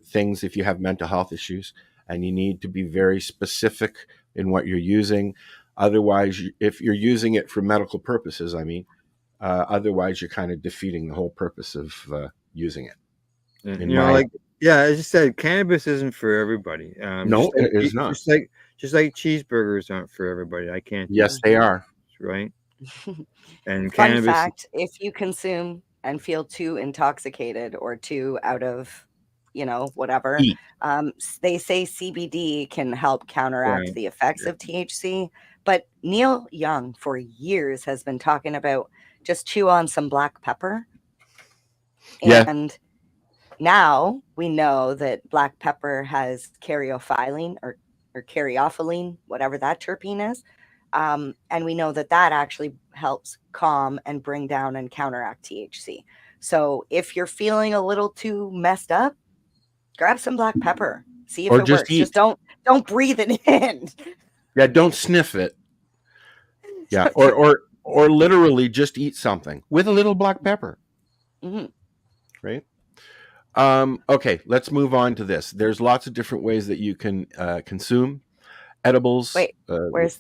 things if you have mental health issues, and you need to be very specific in what you're using. Otherwise, if you're using it for medical purposes, otherwise you're kind of defeating the whole purpose of using it. You know, like, yeah, as I said, cannabis isn't for everybody. No, just like, it is not. Just like cheeseburgers aren't for everybody. I can't. Yes, they are. Right. And Fun cannabis. fact: if you consume and feel too intoxicated or too out of, whatever, Eat. they say CBD can help counteract Right. the effects of THC. But Neil Young, for years, has been talking about just chew on some black pepper. Yeah. And now we know that black pepper has caryophyllene or caryophyllene, whatever that terpene is. And we know that actually helps calm and bring down and counteract THC. So if you're feeling a little too messed up, grab some black pepper. See if Or it just works. eat. Just don't breathe it in. Yeah, don't sniff it. Yeah, or literally just eat something with a little black pepper. Mm-hmm. Right. Okay, let's move on to this. There's lots of different ways that you can consume edibles. Wait, where'd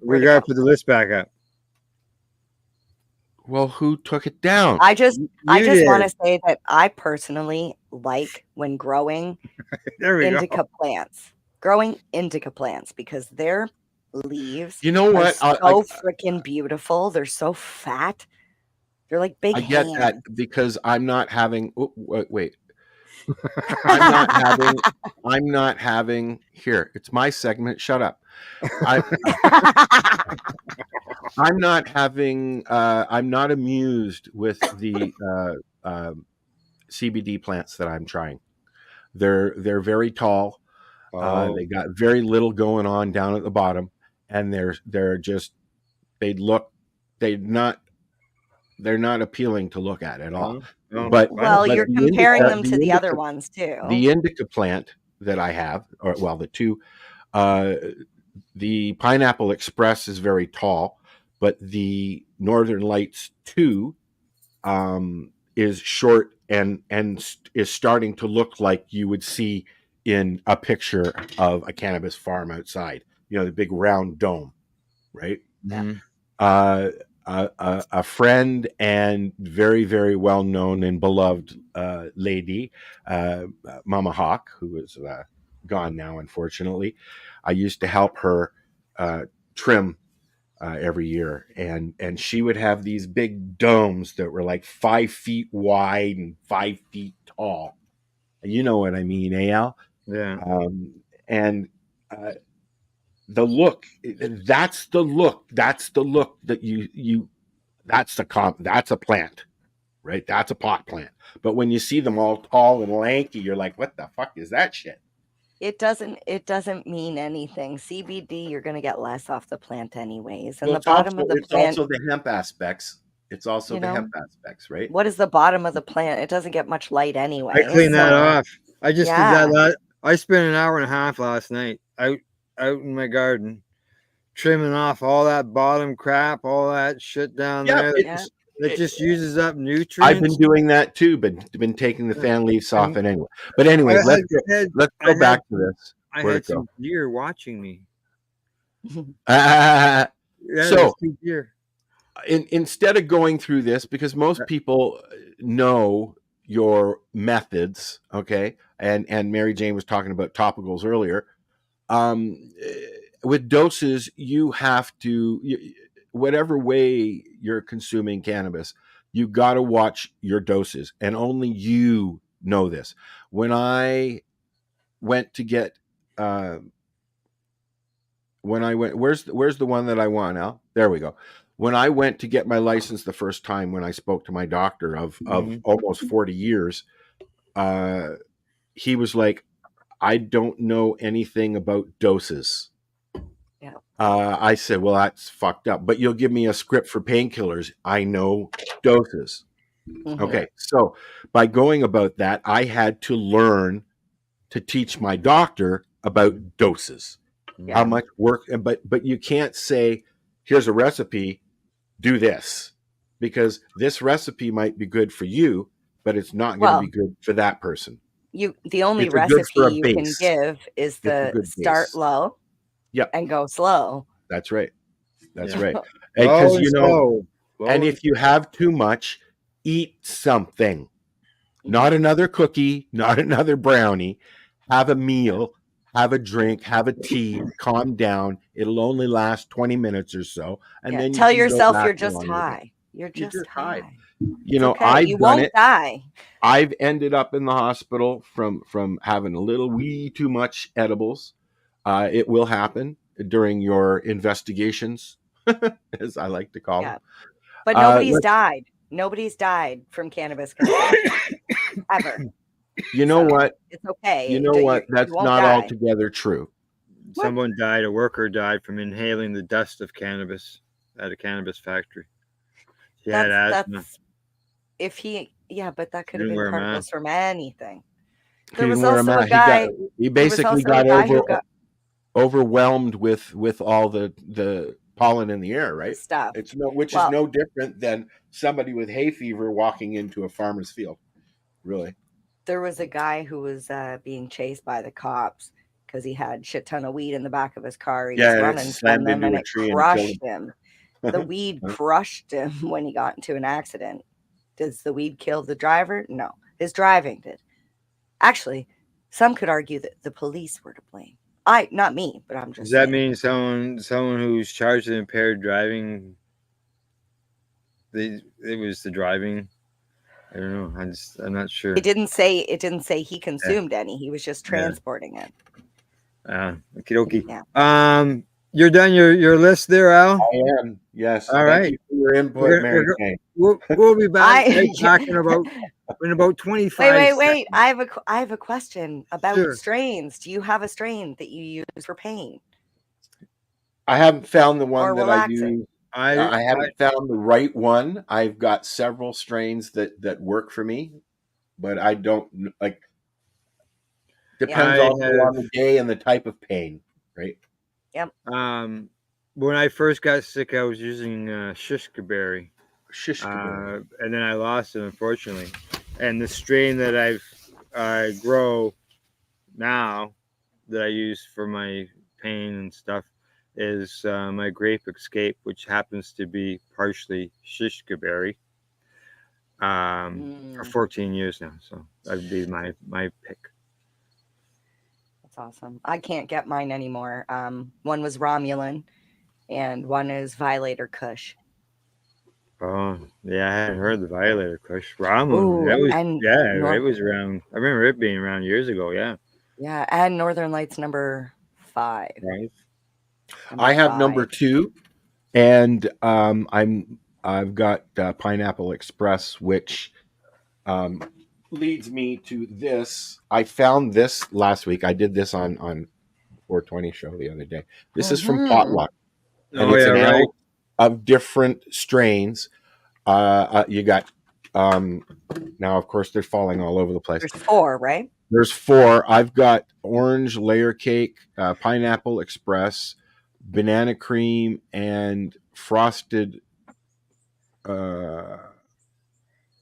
We it got to go? put the list back up. Well, who took it down? I just You want to did. say that I personally like when growing There we go. indica plants because their leaves You know are what? so freaking beautiful. They're so fat. They're like big I get hands. that because I'm not having. Oh, wait. I'm not having. Here, it's my segment. Shut up. I'm not having. I'm not amused with the CBD plants that I'm trying. They're very tall. They got very little going on down at the bottom, and they're not appealing to look at all. But you're the comparing indica- them the to the other indica- ones too. The indica plant that I have, the two, the Pineapple Express is very tall, but the Northern Lights 2 is short and is starting to look like you would see in a picture of a cannabis farm outside. The big round dome, right? Mhm. A friend and very, very well known and beloved lady, Mama Hawk, who is gone now, unfortunately. I used to help her trim every year, and she would have these big domes that were like 5 feet wide and 5 feet tall. You know what I mean, Al? Yeah. And the look, that's the look that that's a plant, right? That's a pot plant. But when you see them all tall and lanky, you're like, what the fuck is that shit? It doesn't mean anything. CBD, you're going to get less off the plant anyways. And Well, the bottom of the it's plant, also the hemp aspects. It's also You the know? hemp aspects, right? what is the bottom of the plant? It doesn't get much light anyway. I cleaned that so- off. I just did Yeah. that. I spent an hour and a half last night out in my garden, trimming off all that bottom crap, all that shit down Yeah, there. That just uses up nutrients. I've been doing that too, but been taking the fan leaves off it anyway. But anyway, let's go back to this. I Where'd had it go? some deer watching me. So- there's two deer. Instead of going through this, because most people know your methods, okay, and Mary Jane was talking about topicals earlier. With doses, you have to, whatever way you're consuming cannabis, you got to watch your doses, and only you know this. When I went to get when I went, where's the one that I want, Al? There we go. When I went to get my license the first time, when I spoke to my doctor of almost 40 years, he was like, I don't know anything about doses. Yeah. I said, well, that's fucked up, but you'll give me a script for painkillers. I know doses. Mhm. Okay. So by going about that, I had to learn to teach my doctor about doses, Yeah. how much work, but you can't say, here's a recipe, do this, because this recipe might be good for you, but it's not going to be good for that person. The only It's a good for recipe a you can base. give is It's a the good start base. low Yep. and go slow. That's right. That's Yeah. right. Low Because and slow. Low and and if you have too much, eat something. Not another cookie, not another brownie. Have a meal, have a drink, have a tea, calm down. It'll only last 20 minutes or so. And Yeah, then you tell can go yourself back you're just along with it. high. You're just high. You It's know, okay. I've You done won't it. die. I've ended up in the hospital from having a little wee too much edibles. It will happen during your investigations, as I like to call Yeah. them. But nobody's died. Nobody's died from cannabis consumption ever. You know So, what? it's okay. You know what? That's won't not die. altogether true. Someone died. A worker died from inhaling the dust of cannabis at a cannabis factory. He had asthma. That's if he. Yeah, but that could have Didn't been wear a particles mask. from anything. He There was didn't wear a also a mask. guy. He there was basically also a got guy who got overwhelmed with all the pollen in the air, right? stuff. Which is no different than somebody with hay fever walking into a farmer's field. Really. There was a guy who was being chased by the cops because he had shit ton of weed in the back of his car. He was Yeah, running it slammed from them into and a it tree and killed crushed him. him. The weed crushed him when he got into an accident. Does the weed kill the driver? No, his driving did. Actually, some could argue that the police were to blame. Not me, but I'm just Does that saying. mean someone who's charged with impaired driving? It was the driving. I don't know. I'm not sure. It didn't say he consumed any. He was just transporting it. Okie dokie. Yeah. You're done your list there, Al? I am. Yes. All Thank right. you for your input, Mary Jane. We'll be back talking in about 25 Wait. I have a question about Sure. strains. Do you have a strain that you use for pain? I haven't found the one Or that relaxing? I use. I haven't found the right one. I've got several strains that work for me, but I don't like. Depends also on the day and the type of pain, right? Yep. When I first got sick, I was using shishka berry. And then I lost it, unfortunately. And the strain that I grow now that I use for my pain and stuff is my Grape Escape, which happens to be partially shishka berry. For 14 years now, so that'd be my pick. That's awesome. I can't get mine anymore. One was Romulan, and one is Violator Kush. Oh yeah, I hadn't heard the Violator Kush. Romulan. Ooh, That was and it was around. I remember it being around years ago. Yeah. Yeah, and Northern Lights number 5. Right. I have number 2, and I've got Pineapple Express, which leads me to this. I found this last week. I did this on 420 show the other day. This is from Potluck, and it's an ounce of different strains. You got now, of course, they're falling all over the place. There's 4, right? There's 4. I've got orange layer cake, Pineapple Express, banana cream, and frosted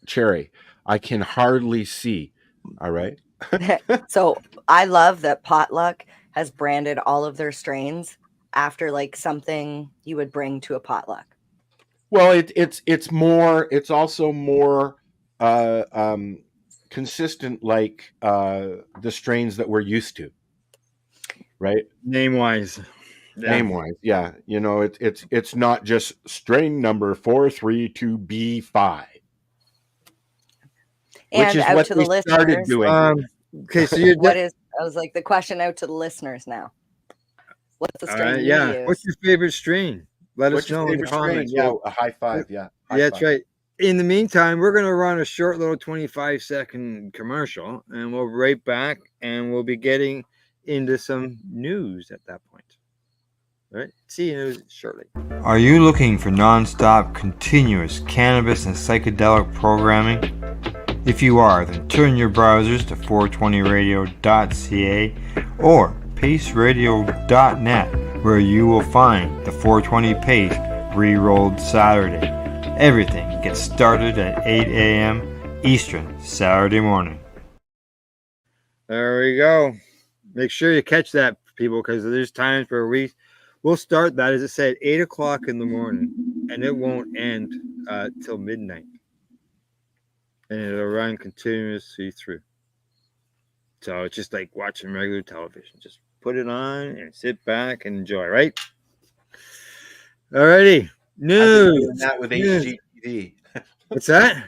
cherry. I can hardly see. All right. So I love that Potluck has branded all of their strains after like something you would bring to a potluck. Well, it's also more consistent, like the strains that we're used to, right? Name wise, yeah. You know, it's not just strain number 432B5, And which is out what to they the started listeners. doing. Okay, so you're I was like the question out to the listeners now. What's the All strain right, you yeah. use? What's your favorite strain? Let What's us your know in the favorite strain? comments. Yeah, a high five. Yeah. High Yeah, that's five. right. In the meantime, we're going to run a short little 25-second commercial, and we'll be right back, and we'll be getting into some news at that point. All right, see you shortly. Are you looking for non-stop, continuous cannabis and psychedelic programming? If you are, then turn your browsers to 420radio.ca or paceradio.net, where you will find the 420 Pace re-rolled Saturday. Everything gets started at 8 a.m. Eastern Saturday morning. There we go. Make sure you catch that, people, because there's times where we'll start that, as I said, 8 o'clock in the morning, and it won't end till midnight. And it'll run continuously through. So it's just like watching regular television. Just put it on and sit back and enjoy, right? Alrighty. News. I've been doing that with HGTV. What's that?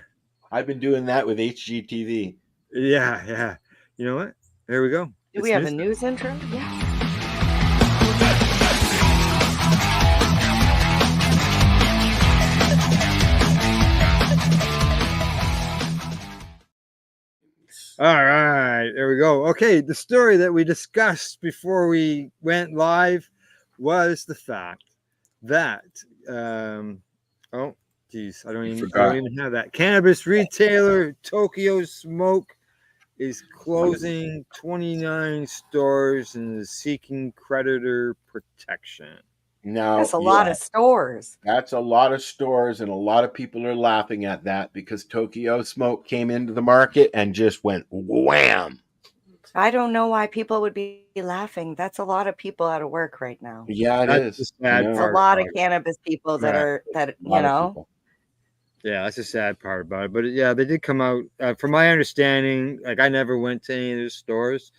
I've been doing that with HGTV. Yeah. You know what? There we go. Do we have a news intro? Yes. All right, there we go. Okay, the story that we discussed before we went live was the fact that oh geez, I don't even have that. Cannabis retailer Tokyo Smoke is closing 29 stores and is seeking creditor protection. Now, That's a lot of stores. That's a lot of stores, and a lot of people are laughing at that because Tokyo Smoke came into the market and just went wham. I don't know why people would be laughing. That's a lot of people out of work right now. Yeah, it is. It's a lot of cannabis people that you know. Yeah, that's the sad part about it. But yeah, they did come out. From my understanding, like I never went to any of the stores,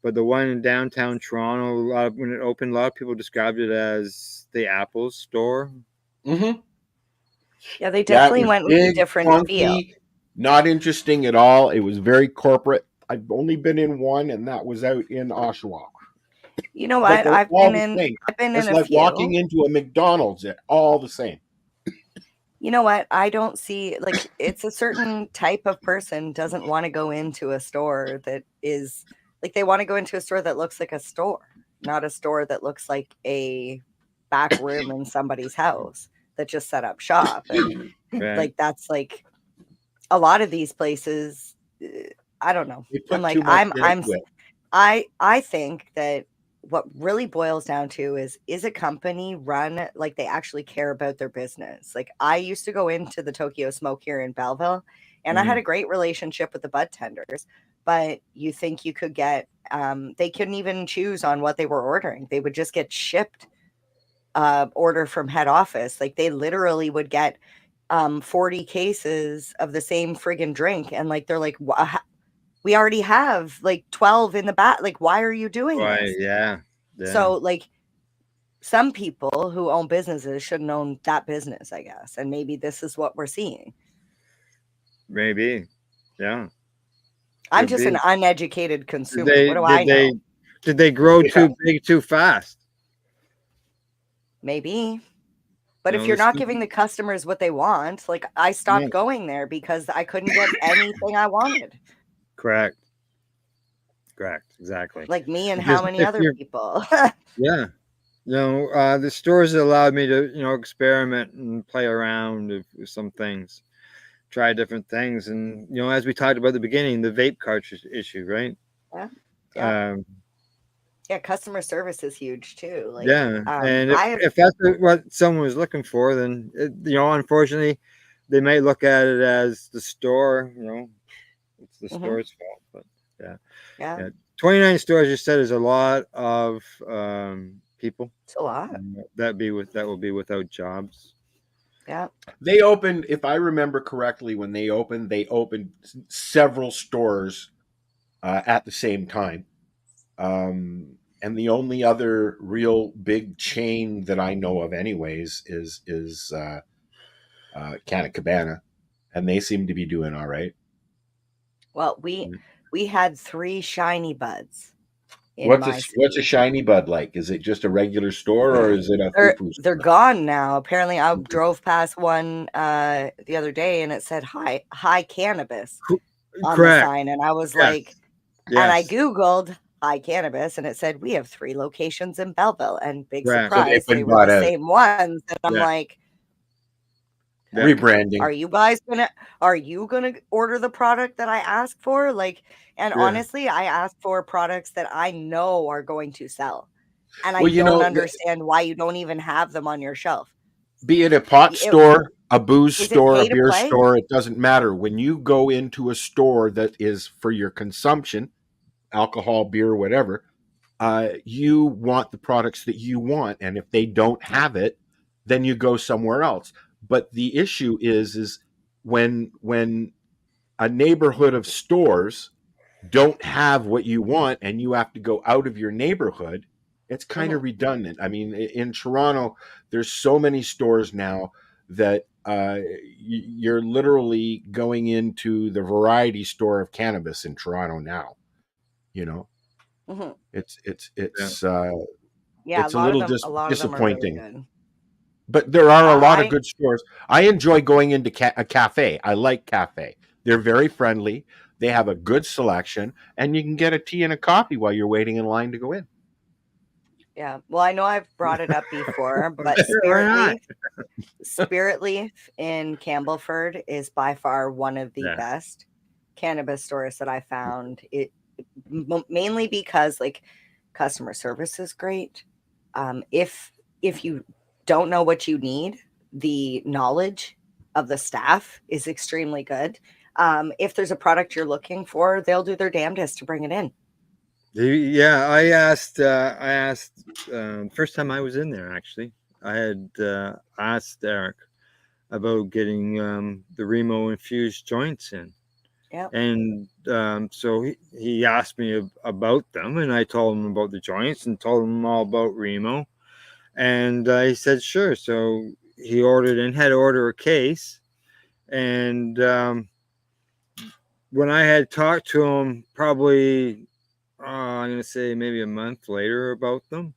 but the one in downtown Toronto, when it opened, a lot of people described it as the Apple store. Mm-hmm. Yeah, they definitely went with a different funky, feel. Not interesting at all. It was very corporate. I've only been in one, and that was out in Oshawa. You know what? I've been in It's a like few. walking into a McDonald's. They're all the same. You know what? I don't see, like, it's a certain type of person doesn't want to go into a store that is like, they want to go into a store that looks like a store, not a store that looks like a back room in somebody's house that just set up shop. And like, that's like a lot of these places. I don't know. I'm like, I think that what really boils down to is a company run like they actually care about their business. Like I used to go into the Tokyo Smoke here in Belleville, and I had a great relationship with the bud tenders, but you think you could get they couldn't even choose on what they were ordering. They would just get shipped order from head office. Like they literally would get 40 cases of the same friggin' drink, and like they're like, we already have like 12 in the back. Like, why are you doing this? Yeah. So, like, some people who own businesses shouldn't own that business, I guess. And maybe this is what we're seeing. Maybe. Yeah. I'm just an uneducated consumer. What do I know? Did they grow too big too fast? Maybe. But if you're not giving the customers what they want, like I stopped going there because I couldn't get anything I wanted. Correct. Exactly. Like me and how many other people. Yeah. The stores allowed me to, experiment and play around with some things, try different things. And, as we talked about at the beginning, the vape cartridge issue, right? Yeah. Yeah, customer service is huge too. Like, and if that's what someone was looking for, then unfortunately, they may look at it as the store. It's the store's fault. But yeah. 29 stores, you said, is a lot of people. It's a lot. That will be without jobs. Yeah. They opened, if I remember correctly, when they opened several stores at the same time. And the only other real big chain that I know of anyways is Canna Cabana, and they seem to be doing all right. Well, we had 3 shiny buds in my What's a shiny bud like? Is it just a regular store or is it a poo-poo They're store? gone now. Apparently, I drove past one the other day, and it said high cannabis on the Correct. sign, and I was Yes. like, and I Yes. Googled high cannabis, and it said we have 3 locations in Belleville, and big Correct. So they've surprise, been they were bought the out. same ones. And I'm Yeah. like, Yeah. Rebranding. are you gonna order the product that I asked for? Like, and Yeah. honestly, I asked for products that I know are going to sell, and I Well, you don't know, understand why you don't even have them on your shelf. be it a pot It- store, a booze Is it store, a pay to beer play? store, it doesn't matter. When you go into a store that is for your consumption, alcohol, beer, whatever, you want the products that you want, and if they don't have it, then you go somewhere else. But the issue is when a neighborhood of stores don't have what you want and you have to go out of your neighborhood, it's kind of redundant. I mean, in Toronto, there's so many stores now that you're literally going into the variety store of cannabis in Toronto now. You know, Mhm. it's Yeah, it's a a lot little of them are really disappointing. good. But there are a lot of I good stores. I enjoy going into a cafe. I like cafe. They're very friendly. They have a good selection, and you can get a tea and a coffee while you're waiting in line to go in. Yeah, well, I know I've brought it up before, but Sure, why not? Spirit Leaf in Campbellford is by far one of the Yeah. best cannabis stores that I found. It mainly because like customer service is great. If you don't know what you need, the knowledge of the staff is extremely good. If there's a product you're looking for, they'll do their damnedest to bring it in. Yeah, I asked first time I was in there, actually. I had asked Eric about getting the Remo infused joints in. Yep. And so he asked me about them, and I told him about the joints and told him all about Remo. And he said, sure. So he had to order a case. And when I had talked to him, probably, I'm going to say maybe a month later about them,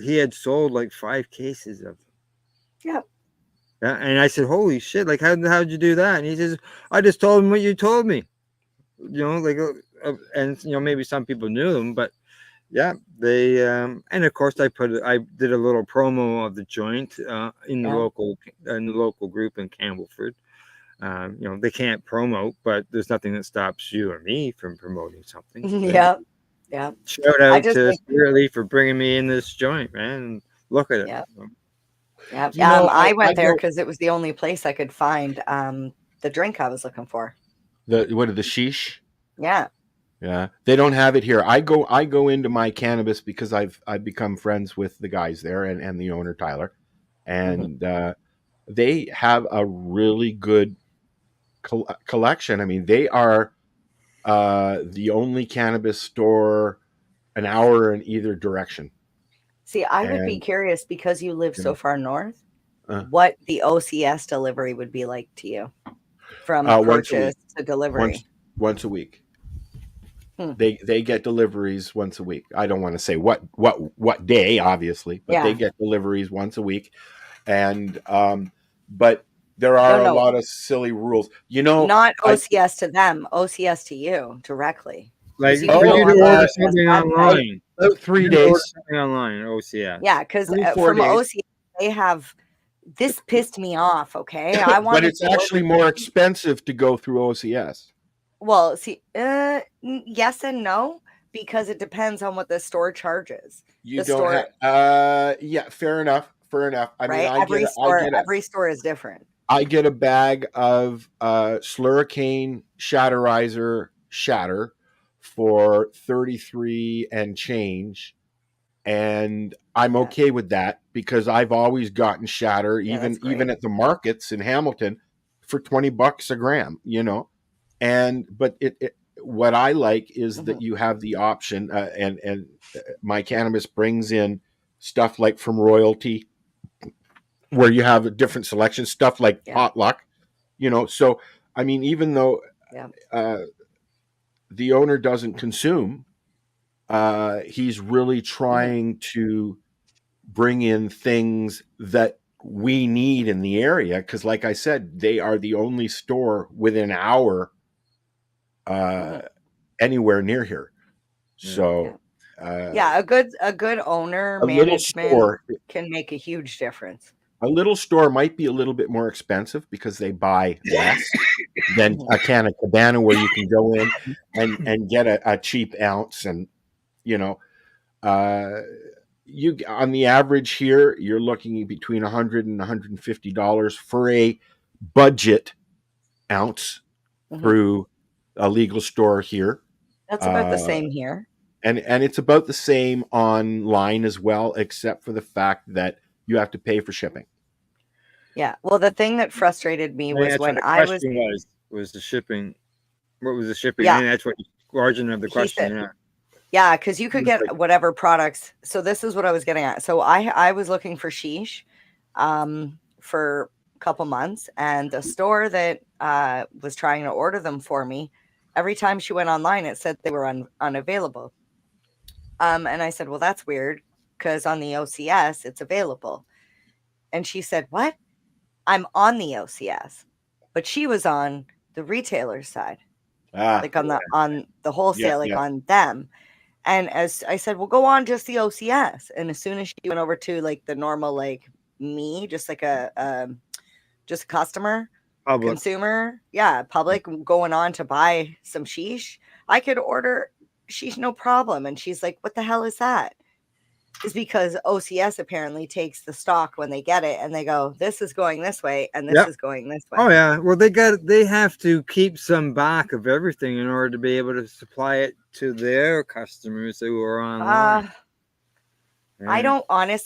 he had sold like 5 cases of them. Yep. Yeah, and I said, holy shit, like, how'd you do that? And he says, I just told him what you told me. Like, and, maybe some people knew them, but yeah, they, and of course I did a little promo of the joint in the local group in Campbellford. They can't promote, but there's nothing that stops you or me from promoting something. Yeah. Shout out to Spirit Leaf for bringing me in this joint, man. Look at it. Yeah. I went there because it was the only place I could find the drink I was looking for. The sheesh? Yeah. Yeah, they don't have it here. I go into my cannabis because I've become friends with the guys there and the owner Tyler, and they have a really good collection. I mean, they are the only cannabis store an hour in either direction. See, I would be curious because you live so far north, what the OCS delivery would be like to you from purchase to delivery. Once a week. They get deliveries once a week. I don't want to say what day, obviously, but they get deliveries once a week. And but there are a lot of silly rules. Not OCS to them, OCS to you directly. Like for you to order something online. About 3 days. Something online, OCS. Yeah, because from OCS they have. This pissed me off. Okay, but it's actually more expensive to go through OCS. Well, see, yes and no, because it depends on what the store charges. Yeah, fair enough. I mean, every store is different. I get a bag of Slurricane Shatterizer shatter for 33 and change, and I'm okay with that because I've always gotten shatter, even at the markets in Hamilton, for $20 a gram. But what I like is that you have the option, and my cannabis brings in stuff like from Royalty, where you have a different selection, stuff like Potluck, So, I mean, even though the owner doesn't consume, he's really trying to bring in things that we need in the area, because like I said, they are the only store within an hour anywhere near here. So yeah, a good owner a little management store can make a huge difference. a little store might be a little bit more expensive because they buy less than a can of Cabana, where you can go in and get a cheap ounce. And you know, you on the average here, you're looking between $100 and $150 for a budget ounce through a legal store here. That's about the same here. And it's about the same online as well, except for the fact that you have to pay for shipping. Yeah. Well, the thing that frustrated me was That's when what the I was question was the shipping. What was the shipping? Yeah. And that's what the origin of the question. said- Yeah. Yeah, because you could get whatever products. So this is what I was getting at. So I was looking for sheesh for a couple months, and the store that was trying to order them for me, every time she went online, it said they were unavailable. And I said, well, that's weird, because on the OCS it's available. And she said, what? I'm on the OCS, but she was on the retailer side, like on the wholesale, on them. And as I said, well, go on just the OCS. And as soon as she went over to like the normal, like me, just like just a customer, consumer, public going on to buy some sheesh, I could order sheesh no problem. And she's like, what the hell is that? Is because OCS apparently takes the stock when they get it and they go, this is going this way and this is going this way. Oh yeah. Well, they have to keep some back of everything in order to be able to supply it to their customers who are online. I don't want to.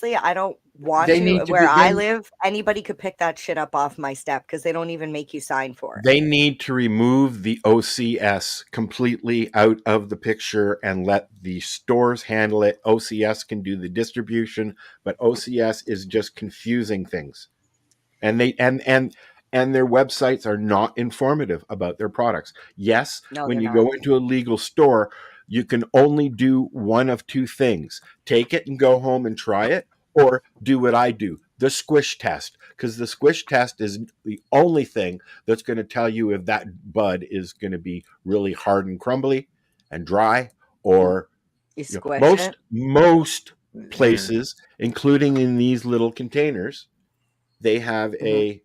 Where I live, anybody could pick that shit up off my step because they don't even make you sign for it. They need to remove the OCS completely out of the picture and let the stores handle it. OCS can do the distribution, but OCS is just confusing things. And they and their websites are not informative about their products. Yes, when you go into a legal store, you can only do one of two things: take it and go home and try it, or do what I do, the squish test, because the squish test is the only thing that's going to tell you if that bud is going to be really hard and crumbly and dry, or most places, including in these little containers, they have a.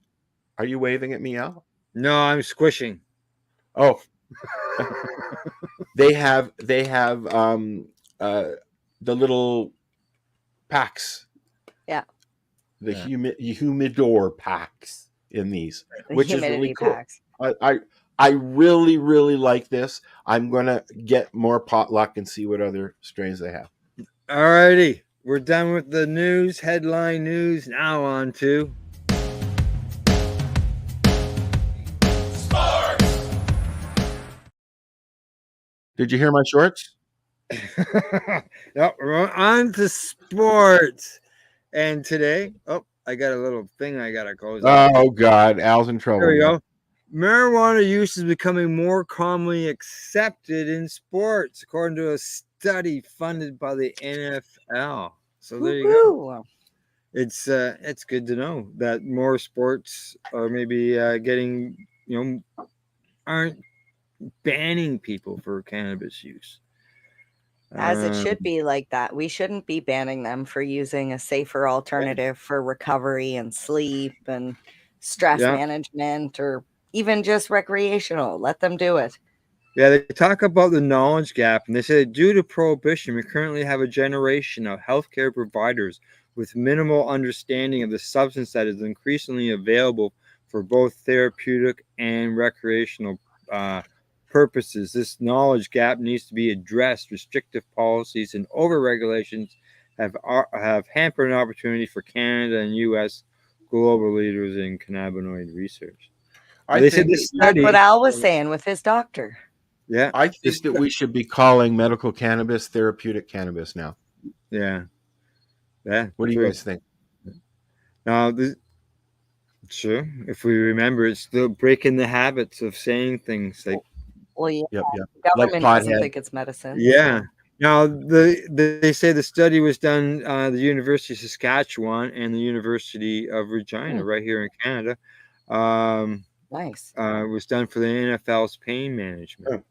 Are you waving at me, Al? No, I'm squishing. Oh. They have the little packs. Yeah. The humidor packs in these, which is really cool. Packs. I really, really like this. I'm gonna get more potluck and see what other strains they have. All righty. We're done with the news, headline news. Now on to Did you hear my shorts? No, we're on to sports. And today, I got a little thing I got to close. Oh, God. Al's in trouble. There we go. Marijuana use is becoming more commonly accepted in sports, according to a study funded by the NFL. So there you go. It's good to know that more sports are maybe getting, aren't banning people for cannabis use. As it should be like that. We shouldn't be banning them for using a safer alternative for recovery and sleep and stress management, or even just recreational. Let them do it. Yeah, they talk about the knowledge gap, and they say due to prohibition, we currently have a generation of healthcare providers with minimal understanding of the substance that is increasingly available for both therapeutic and recreational purposes. This knowledge gap needs to be addressed. Restrictive policies and over-regulations have hampered an opportunity for Canada and U.S. global leaders in cannabinoid research. That's what Al was saying with his doctor. Yeah, I think that we should be calling medical cannabis therapeutic cannabis now. Yeah. What do you guys think? Now, sure. If we remember, it's still breaking the habits of saying things like. Well, yeah. Yep. Government doesn't think it's medicine. Yeah. Now, they say the study was done the University of Saskatchewan and the University of Regina, right here in Canada. Nice. It was done for the NFL's pain management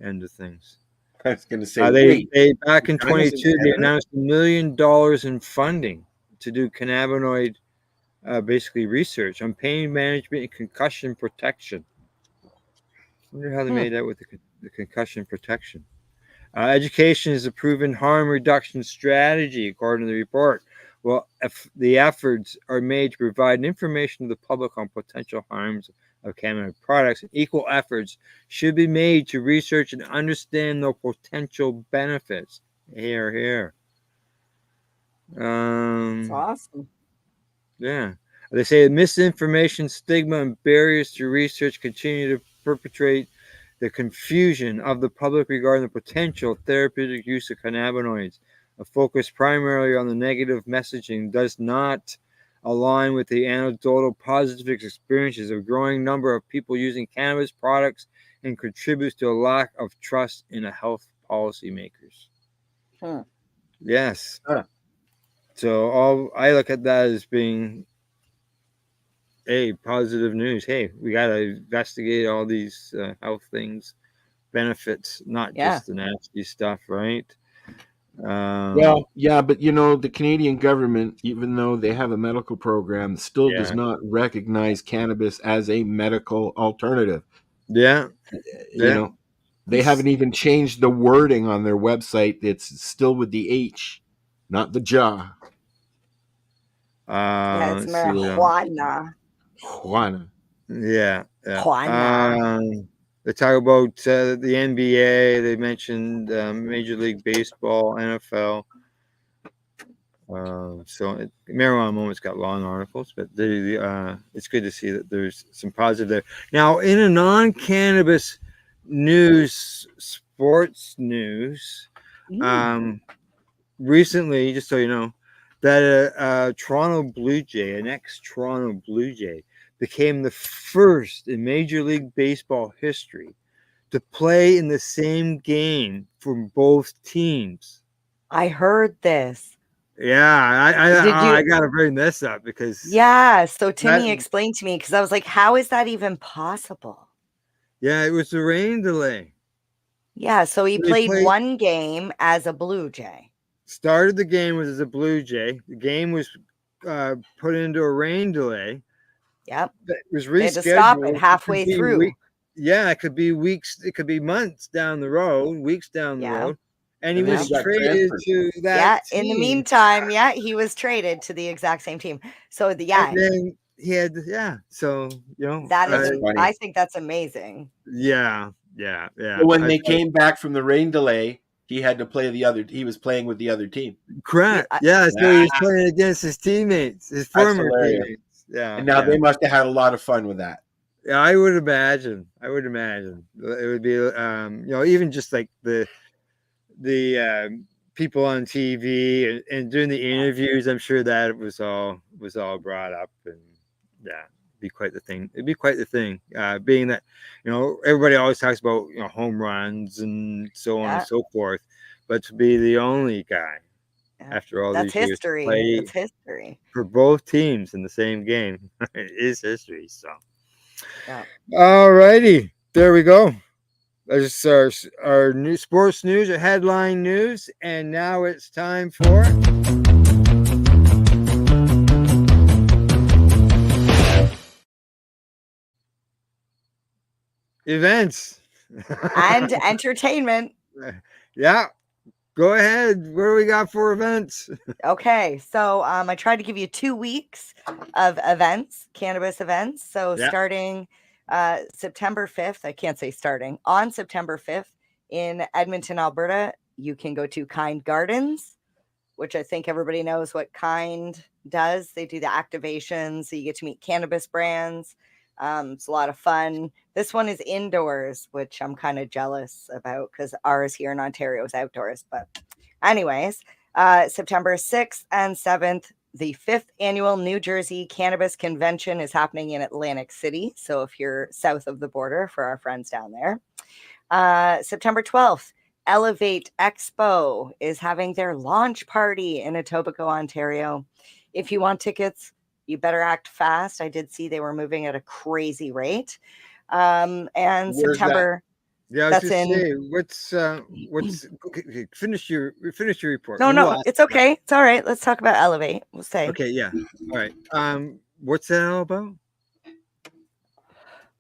end of things. I was going to say, They back in Regina's in 22, they Canada? announced $1 million in funding to do cannabinoid, basically research on pain management and concussion protection. I wonder how they made that with the concussion protection. Education is a proven harm reduction strategy, according to the report. Well, if the efforts are made to provide information to the public on potential harms of cannabis products, equal efforts should be made to research and understand the potential benefits. Here. That's awesome. Yeah. They say misinformation, stigma, and barriers to research continue to perpetuate the confusion of the public regarding the potential therapeutic use of cannabinoids. A focus primarily on the negative messaging does not align with the anecdotal positive experiences of a growing number of people using cannabis products and contributes to a lack of trust in the health policymakers. Yes. So I look at that as being positive news. Hey, we got to investigate all these health things, benefits, not just the nasty stuff, right? Well, yeah, but the Canadian government, even though they have a medical program, still does not recognize cannabis as a medical alternative. Yeah. They haven't even changed the wording on their website. It's still with the H, not the ja. It's marijuana. Juana. Yeah. Juana. They talk about the NBA. They mentioned Major League Baseball, NFL. So Marijuana Moment's got long articles, but it's good to see that there's some positive there. Now, in a non-cannabis news, sports news, recently, just so you know, that Toronto Blue Jay, an ex-Toronto Blue Jay, became the first in Major League Baseball history to play in the same game for both teams. I heard this. Yeah, I got to bring this up because... Yeah, so Timmy explained to me, because I was like, how is that even possible? Yeah, it was the rain delay. Yeah, so he played one game as a Blue Jay. Started the game as a Blue Jay. The game was put into a rain delay. Yep. It was rescheduled. They had to stop it halfway through. It could be weeks. It could be months down the road, weeks down the road. And he was traded to that team. In the meantime, he was traded to the exact same team. So, And then he had, so, that is, I think that's amazing. Yeah. So when they came back from the rain delay, he had to play he was playing with the other team. Correct. Yeah, so he was playing against his teammates, his former teammates. Yeah. And now they must have had a lot of fun with that. Yeah, I would imagine. It would be, even just like the people on TV and doing the interviews. I'm sure that was all brought up, and it'd be quite the thing. It'd be quite the thing, being that everybody always talks about home runs and so on and so forth, but to be the only guy after all these years to play That's history for both teams in the same game is history. So, all righty, there we go. That's our new sports news, our headline news, and now it's time for events and entertainment. Yeah, go ahead. What do we got for events? Okay, so I tried to give you 2 weeks of events, cannabis events. So starting September 5th, I can't say starting, on September 5th in Edmonton, Alberta, you can go to Kind Gardens, which I think everybody knows what Kind does. They do the activations, so you get to meet cannabis brands. It's a lot of fun. This one is indoors, which I'm kind of jealous about because ours here in Ontario is outdoors. But anyways, September 6th and 7th, the 5th annual New Jersey Cannabis Convention is happening in Atlantic City. So if you're south of the border, for our friends down there. September 12th, Elevate Expo is having their launch party in Etobicoke, Ontario. If you want tickets, you better act fast. I did see they were moving at a crazy rate. And Where's that? September. Yeah, I was That's just in. say, what's okay, finish your report. No, We'll no, ask it's about okay. It's all right. Let's talk about Elevate. We'll it. say. Okay, yeah. All right. What's that all about?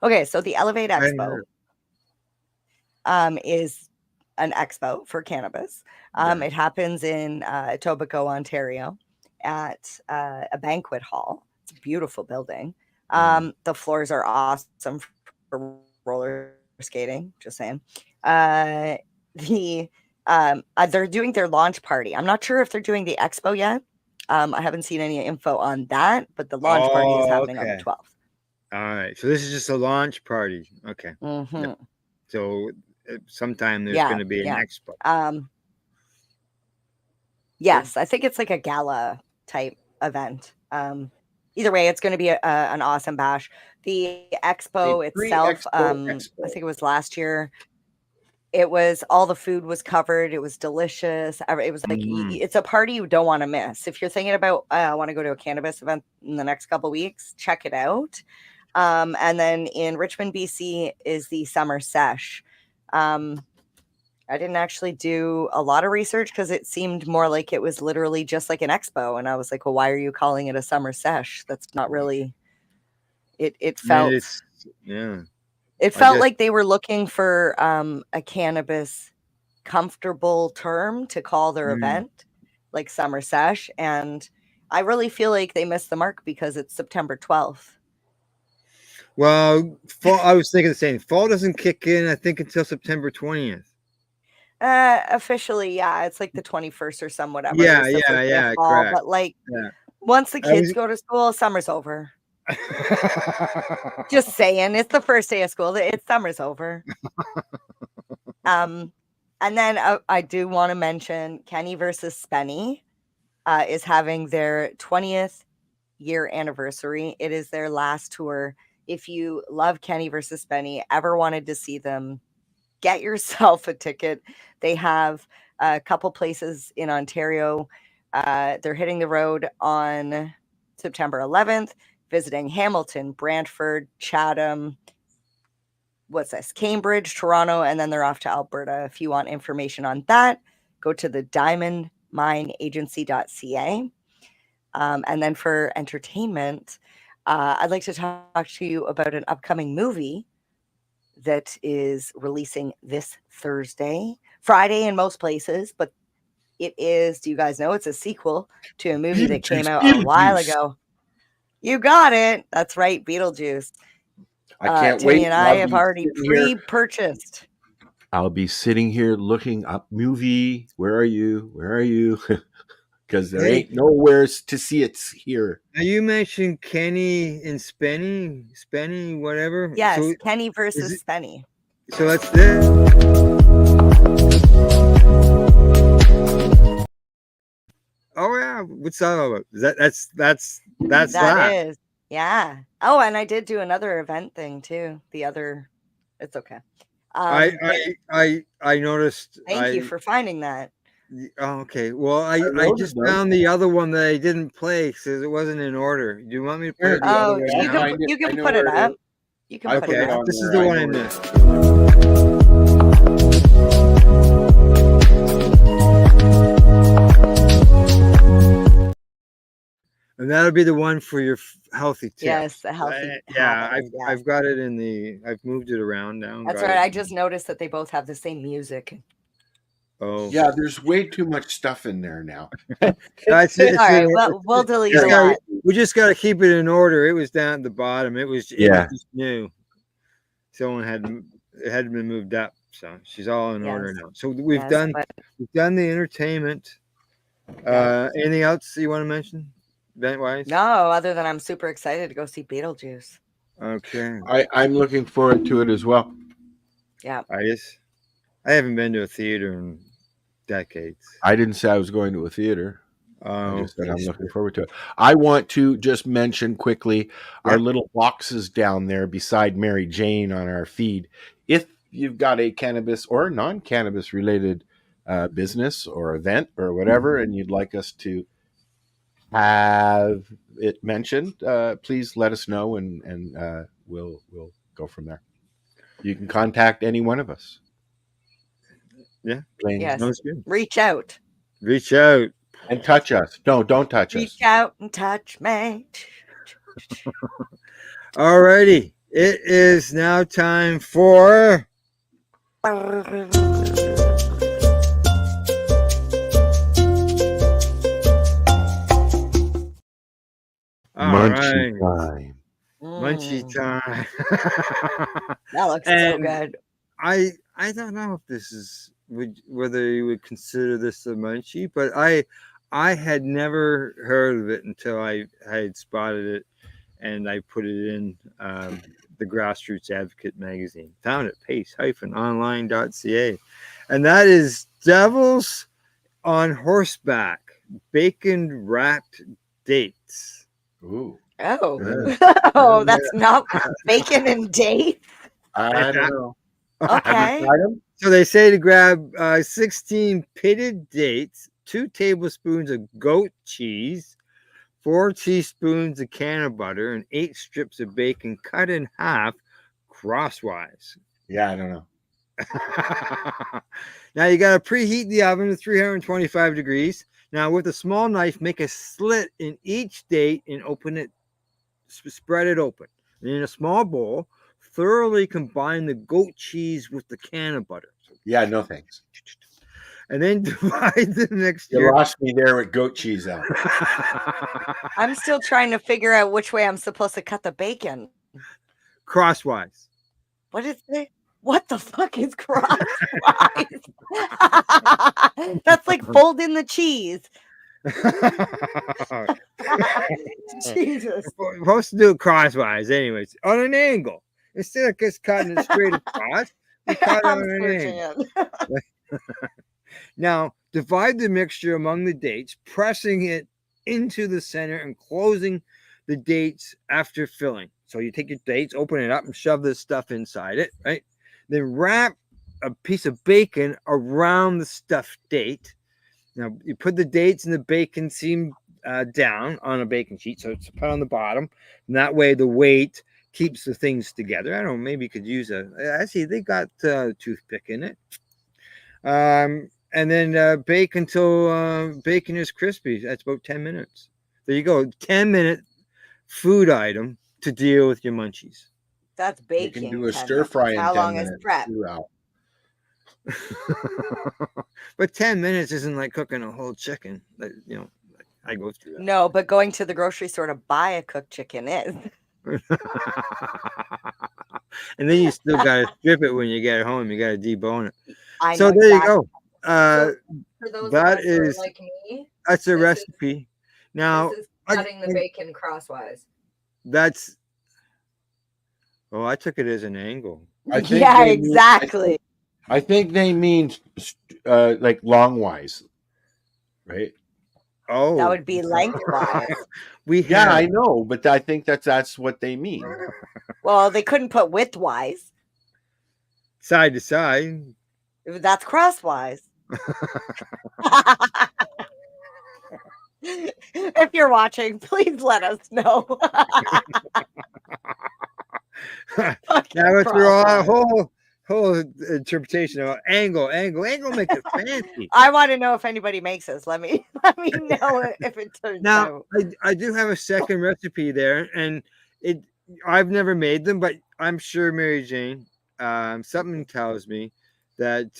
Okay, so the Elevate I hadn't Expo heard. is an expo for cannabis. Yeah. It happens in Etobicoke, Ontario, at a banquet hall. It's a beautiful building. The floors are awesome for roller skating. Just saying. They're doing their launch party. I'm not sure if they're doing the expo yet. I haven't seen any info on that, but the launch party is happening on the okay. 12th. All right. So this is just a launch party. Okay. Mhm. Yep. So sometime there's Yeah, going to be an yeah. expo. Yes, I think it's like a gala type event. Either way, it's going to be an awesome bash. The expo itself, Expo. I think it was last year. It was all the food was covered. It was delicious. It was like it's a party you don't want to miss. If you're thinking about I want to go to a cannabis event in the next couple weeks, check it out. And then in Richmond, BC is the Summer Sesh. I didn't actually do a lot of research because it seemed more like it was literally just like an expo. And I was like, well, why are you calling it a Summer Sesh? That's not really it. It felt yeah. It felt like they were looking for a cannabis comfortable term to call their event, like Summer Sesh. And I really feel like they missed the mark because it's September 12th. Well, fall, I was thinking the same. Fall doesn't kick in, I think, until September 20th. Officially, yeah, it's like the 21st or some whatever. Yeah, It's the first day of fall, correct. but like Yeah. once the kids go to school, summer's over. Just saying, it's the first day of school. It's summer's over. And then I do want to mention Kenny versus Spenny is having their 20th year anniversary. It is their last tour. If you love Kenny versus Spenny, ever wanted to see them, get yourself a ticket. They have a couple places in Ontario. They're hitting the road on September 11th, visiting Hamilton, Brantford, Chatham, Cambridge, Toronto, and then they're off to Alberta. If you want information on that, go to the diamondmineagency.ca. And then for entertainment, I'd like to talk to you about an upcoming movie that is releasing this Friday in most places, but it is, do you guys know, it's a sequel to a movie that came out a while ago. You got it. That's right, Beetlejuice. I can't Timmy wait. and I have already pre-purchased. I'll be sitting here looking up movie. Where are you? Where are you? Because there ain't nowhere to see it here. Now you mentioned Kenny and Spenny, whatever. Yes, so Kenny versus Spenny. So that's this. Oh yeah, what's that all about? That's That is, yeah. Oh, and I did do another event thing too. It's okay. I noticed. Thank you for finding that. Oh, okay. Well, I just found the other one that I didn't play because it wasn't in order. Do you want me to put it? Oh, you can put it up. You can put it up. This is the one I missed. And that'll be the one for your healthy tip. Yes, the healthy. Yeah, I've got it in the. I've moved it around now. That's right. I just noticed that they both have the same music. Oh yeah, there's way too much stuff in there now. That's it. All right, well, we'll delete it. We just got to keep it in order. It was down at the bottom. It was just new. Someone it hadn't been moved up, so she's all in order now. So we've done the entertainment. Anything else you want to mention, event-wise? No, other than I'm super excited to go see Beetlejuice. Okay, I'm looking forward to it as well. Yeah, I haven't been to a theater in decades. I didn't say I was going to a theater. I just said I'm looking forward to it. I want to just mention quickly our little boxes down there beside Mary Jane on our feed. If you've got a cannabis or non-cannabis related business or event or whatever, and you'd like us to have it mentioned, please let us know, and we'll go from there. You can contact any one of us. Yeah. Yes. Sounds good. Reach out. Reach out. And touch us. No, don't touch us. Reach out and touch me. Alrighty. It is now time for Munchie Alright. time. Munchie time. That looks so And good. I don't know if this is whether you would consider this a munchie, but I had never heard of it until I had spotted it, and I put it in the Grassroots Advocate magazine. Found it pace-online.ca, and that is Devils on Horseback bacon wrapped dates. Ooh. Oh, Yeah. oh, that's not bacon and date. I don't know. Okay. So they say to grab 16 pitted dates, 2 tablespoons of goat cheese, 4 teaspoons of can butter, and 8 strips of bacon cut in half crosswise. Yeah, I don't know. Now you got to preheat the oven to 325 degrees. Now with a small knife, make a slit in each date and open it, spread it open. And in a small bowl, thoroughly combine the goat cheese with the can of butter. Yeah, no thanks. And then divide the mixture. You lost me there with goat cheese out. I'm still trying to figure out which way I'm supposed to cut the bacon. Crosswise. What is it? What the fuck is crosswise? That's like folding the cheese. Jesus. We're supposed to do it crosswise, anyways, on an angle. Instead of just cutting it straight across, we cut it on an angle. Now, divide the mixture among the dates, pressing it into the center and closing the dates after filling. So you take your dates, open it up, and shove this stuff inside it, right? Then wrap a piece of bacon around the stuffed date. Now, you put the dates and the bacon seam down on a baking sheet, so it's put on the bottom. And that way, the weight keeps the things together. I don't know, maybe you could use I see they got toothpick in it. And then bake until bacon is crispy. That's about 10 minutes. There you go. 10-minute food item to deal with your munchies. That's You baking. can do a 10 stir fry in minutes. How 10 long is minutes. prep? But 10 minutes isn't like cooking a whole chicken. You know, I go through that. No, but going to the grocery store to buy a cooked chicken is. And then you still got to strip it when you get home. You got to debone it. I So know there exactly. you go. For those That of us who are is- like me, That's a This is- recipe. Now, this is I- cutting the bacon crosswise. that's. Oh, I took it as an angle. I think Yeah, they mean- exactly. I think they mean like longwise, right? Oh, That would be lengthwise. we Yeah, have I know, but I think that's what they mean. Well, they couldn't put widthwise. side to side. That's crosswise. If you're watching, please let us know. Fucking Now it's through a crosswise. whole interpretation of angle makes it fancy. I want to know if anybody makes this. Let me know if it turns Now out. I do have a second recipe there, and I've never made them, but I'm sure Mary Jane, something tells me that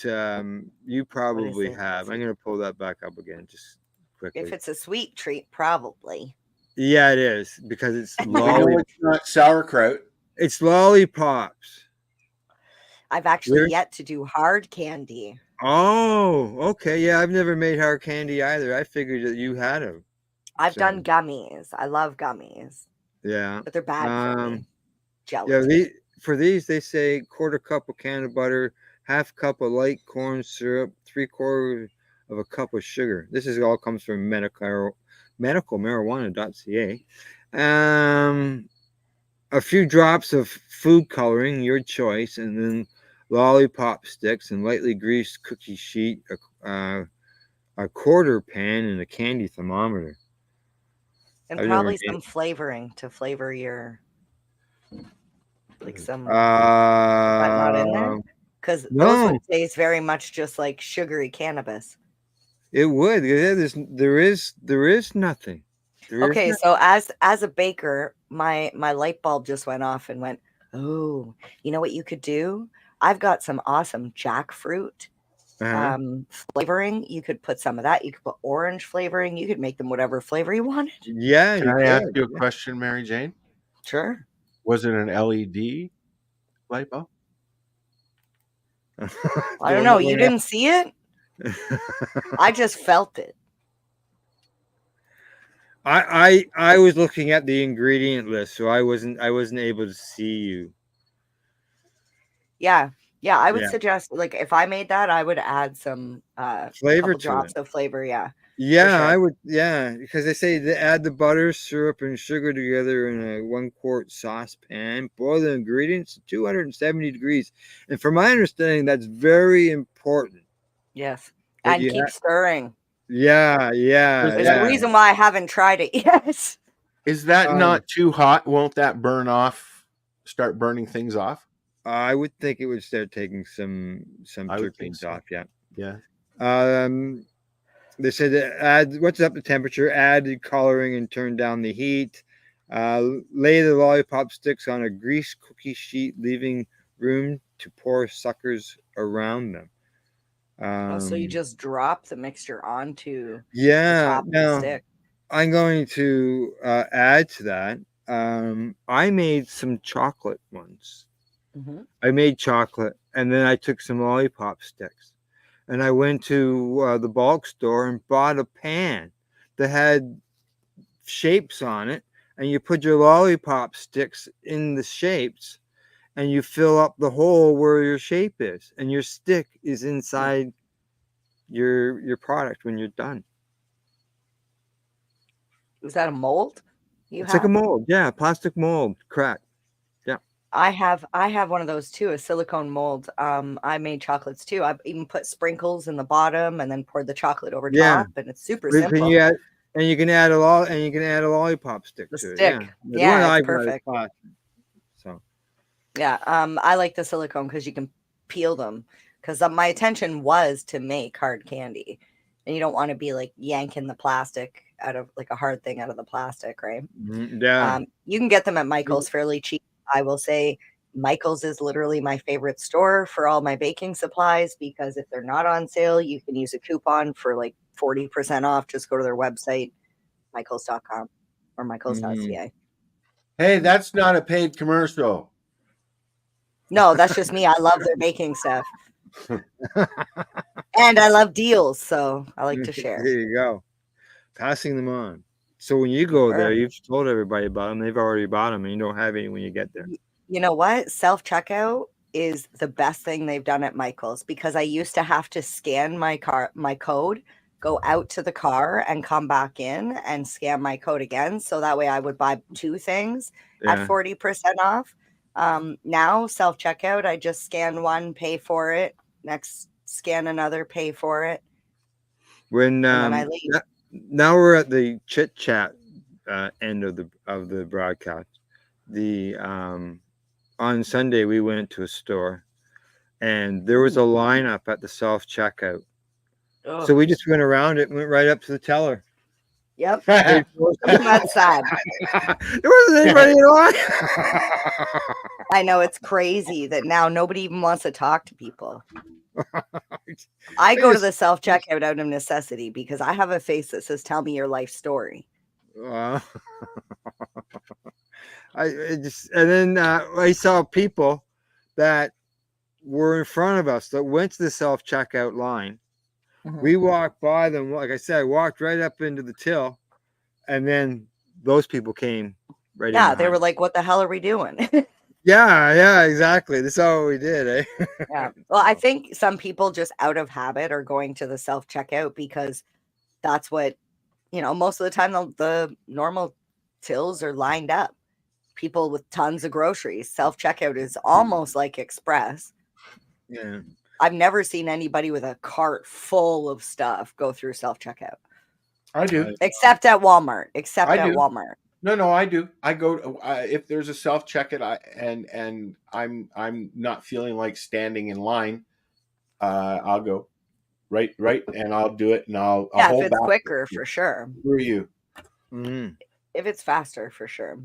you probably it? have. I'm gonna pull that back up again just quickly. If it's a sweet treat, probably. Yeah, it is because it's You know it's not sauerkraut. it's lollipops. I've actually Really? yet to do hard candy. Oh, okay. Yeah, I've never made hard candy either. I figured that you had them. I've So- done gummies. I love gummies, Yeah. but they're bad for me. Yeah, Gelatin. for these they say 1/4 cup of can butter, 1/2 cup of light corn syrup, 3/4 of a cup of sugar. This is all comes from medicalmarijuana.ca. A few drops of food coloring, your choice, and then lollipop sticks, and lightly greased cookie sheet, a quarter pan, and a candy thermometer. And I've never probably made some flavoring to flavor your, like some, it. that not in there? Because those No, would taste very much just like sugary cannabis. it would. There is nothing. There is Okay, nothing. so as a baker, my light bulb just went off and went, oh, you know what you could do? I've got some awesome jackfruit Uh-huh. flavoring. You could put some of that. You could put orange flavoring. You could make them whatever flavor you wanted. Yeah, Can you I ask could. you a question, Mary Jane? Sure. Was it an LED light bulb? I don't know. You didn't see it? I just felt it. I was looking at the ingredient list, so I wasn't able to see you. Yeah. Yeah, I would Yeah. suggest, like, if I made that, I would add some Flavor couple to drops it. of flavor. Yeah. Yeah, sure. I would. Yeah, because they say to add the butter, syrup, and sugar together in a 1-quart saucepan. Boil the ingredients to 270 degrees. And from my understanding, that's very important. Yes. That And you keep ha- stirring. Yeah, yeah, There's yeah. a reason why I haven't tried it yet. Is that Um, not too hot? Won't that start burning things off? I would think it would start taking some I would think terpenes so. off. Yeah. Yeah. They said to add what's up the temperature, add the coloring, and turn down the heat. Lay the lollipop sticks on a greased cookie sheet, leaving room to pour suckers around them. So you just drop the mixture onto the Yeah. top of the Now stick. I'm going to add to that. I made some chocolate once. Mhm. I made chocolate, and then I took some lollipop sticks, and I went to the bulk store and bought a pan that had shapes on it, and you put your lollipop sticks in the shapes, and you fill up the hole where your shape is, and your stick is inside your product when you're done. Is that a mold? It's like a mold, yeah, plastic mold, correct. I have one of those too, a silicone mold. I made chocolates too. I've even put sprinkles in the bottom and then poured the chocolate over Yeah. top, and it's super Can simple. you add, and you can add a lollipop stick The to stick. it. Yeah, one it's I got is perfect. plastic. So Yeah, I like the silicone because you can peel them. Because my intention was to make hard candy, and you don't want to be like yanking the plastic out of like a hard thing out of the plastic, right? yeah. You can get them at Michael's fairly cheap. I will say Michael's is literally my favorite store for all my baking supplies because if they're not on sale, you can use a coupon for like 40% off. Just go to their website, michaels.com or michaels.ca. Hey, that's not a paid commercial. No, that's just me. I love their baking stuff. And I love deals, so I like to share. There you go. Passing them on. So when you go there, Sure. you've told everybody about them. They've already bought them, and you don't have any when you get there. You know what? Self-checkout is the best thing they've done at Michael's because I used to have to scan my code, go out to the car and come back in and scan my code again. So that way I would buy 2 things at 40% off. Now self-checkout, I just scan one, pay for it. Next, scan another, pay for it. When And then I leave. now we're at the chit chat end of the broadcast. The on Sunday we went to a store, and there was a lineup at the self checkout. So we just went around it and went right up to the teller. Yep. There That's sad. wasn't anybody in line. I know, it's crazy that now nobody even wants to talk to people. I go to the self checkout out of necessity because I have a face that says, "Tell me your life story." And then I saw people that were in front of us that went to the self checkout line. We walked by them, like I said, I walked right up into the till, and then those people came right in. Yeah, they behind. were like, "What the hell are we doing?" Yeah, exactly. That's all we did, eh? Yeah. Well, I think some people just out of habit are going to the self checkout because that's what, most of the time the normal tills are lined up. People with tons of groceries. Self checkout is almost like express. Yeah. I've never seen anybody with a cart full of stuff go through self checkout, I do. except at Walmart. Except I at do. Walmart. No, I do. I go if there's a self checkout, and I'm not feeling like standing in line. I'll go right, and I'll do it, and I'll Yeah, hold if it's back. quicker, for sure. Screw you. Mm. If it's faster, for sure.